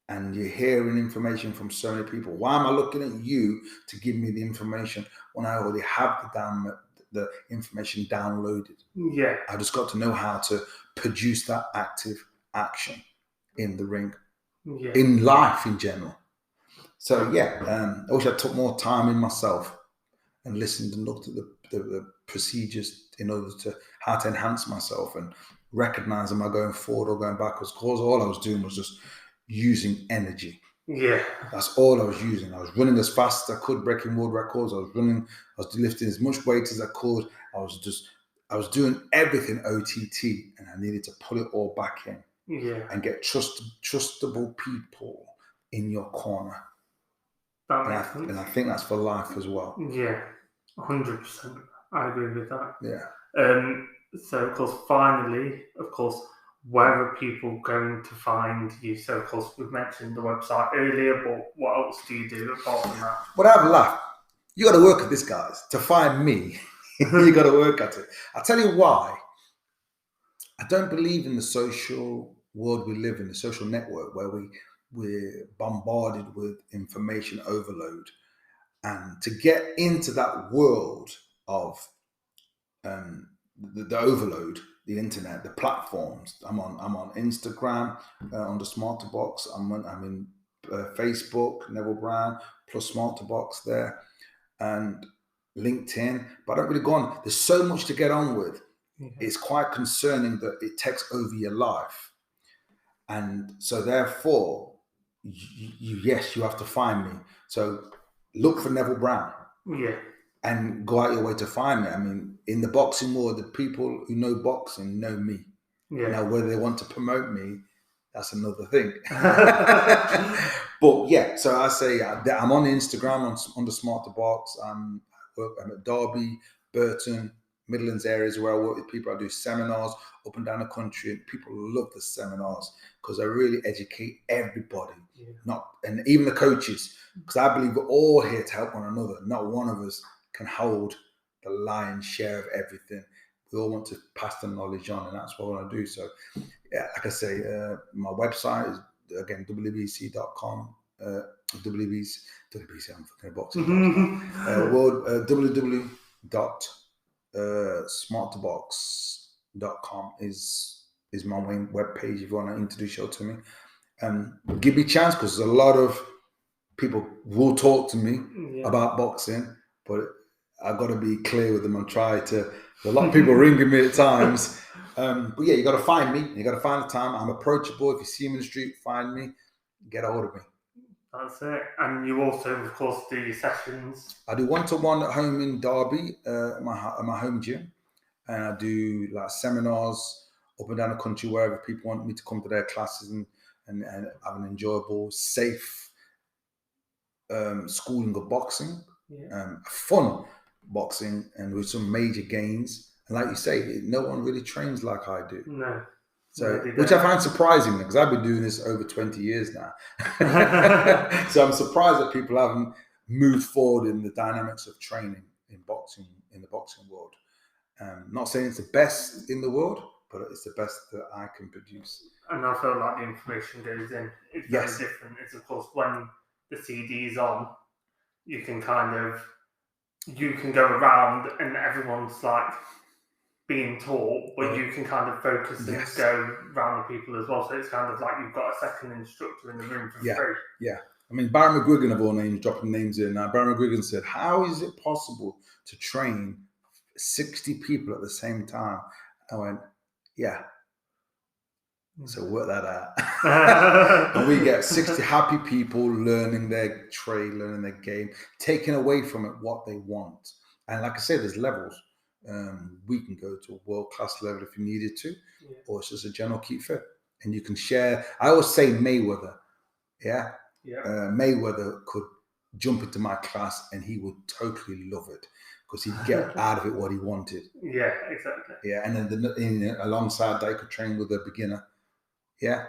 And you're hearing information from so many people. Why am I looking at you to give me the information when I already have the information downloaded? Yeah. I just got to know how to produce that active action in the ring, in life in general. So I wish I took more time in myself and listened and looked at the procedures in order to how to enhance myself and recognize, am I going forward or going backwards? Because all I was doing was just using energy. Yeah. That's all I was using. I was running as fast as I could, breaking world records. I was lifting as much weight as I could. I was doing everything OTT, and I needed to pull it all back in. Yeah. And get trustable people in your corner. That makes sense. And I think that's for life as well. Yeah, 100%. I agree with that. Yeah. So, of course, finally, where are people going to find you? So, of course, we've mentioned the website earlier, but what else do you do apart from that? But I have a laugh. You got to work at this, guys. To find me, you got to work at it. I'll tell you why. I don't believe in the social world we live in, the social network where we're bombarded with information overload. And to get into that world of the overload, the internet, the platforms. I'm on Instagram on the Smarter Box. I'm in Facebook, Neville Brown plus Smarter Box there, and LinkedIn, but I don't really go on. There's so much to get on with. Yeah. It's quite concerning that it takes over your life. And so therefore, yes, you have to find me. So look for Neville Brown. Yeah. And go out your way to find me. I mean, in the boxing world, the people who know boxing know me. Yeah. Now, whether they want to promote me, that's another thing. But yeah, so I say I'm on Instagram on the Smart to Box. I'm at Derby, Burton, Midlands areas where I work with people. I do seminars up and down the country, and people love the seminars because I really educate everybody, and even the coaches, because I believe we're all here to help one another. Not one of us can hold the lion's share of everything. We all want to pass the knowledge on, and that's what I want to do. So, yeah, like I say, my website is again wbc.com. WBC, I'm fucking boxing. www.smarttobox.com is my main web page if you want to introduce yourself to me. Give me a chance because a lot of people will talk to me about boxing, but I've got to be clear with them and try to. A lot of people ringing me at times. But yeah, you got to find me. You got to find the time. I'm approachable. If you see me in the street, find me. Get a hold of me. That's it. And you also, of course, do your sessions. I do one-to-one at home in Derby, at my home gym, and I do like seminars up and down the country wherever people want me to come to their classes and have an enjoyable, safe schooling of boxing, fun boxing, and with some major gains. And like you say, no one really trains like I do. No. So, which I find surprising because I've been doing this over 20 years now. So I'm surprised that people haven't moved forward in the dynamics of training in boxing, in the boxing world. Not saying it's the best in the world, but it's the best that I can produce. And I feel like the information goes in. It's very different. It's, of course, when the CD's on, you can go around and everyone's like being taught, but you can kind of focus and go around the people as well. So it's kind of like you've got a second instructor in the room for free. Yeah. I mean, Barry McGuigan of all names, dropping names in. Barry McGuigan said, how is it possible to train 60 people at the same time? I went, so work that out. And we get 60 happy people learning their trade, learning their game, taking away from it what they want. And like I said, there's levels. We can go to a world-class level if you needed to, or it's just a general keep fit. And you can share. I always say Mayweather. Mayweather could jump into my class and he would totally love it because he'd get out of it what he wanted. Yeah, exactly. Yeah, and then alongside that, you could train with a beginner.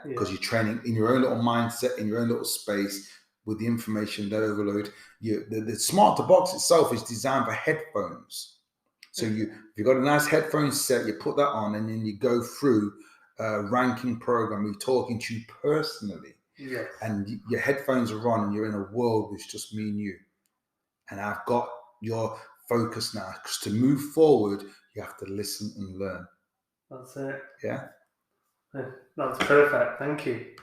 Because you're training in your own little mindset, in your own little space with the information that overload. The Smart to Box itself is designed for headphones. So you've got a nice headphone set, you put that on, and then you go through a ranking program. We're talking to you personally. Yes. And your headphones are on, and you're in a world with just me and you. And I've got your focus now. Because to move forward, you have to listen and learn. That's it. Yeah. That's perfect. Thank you.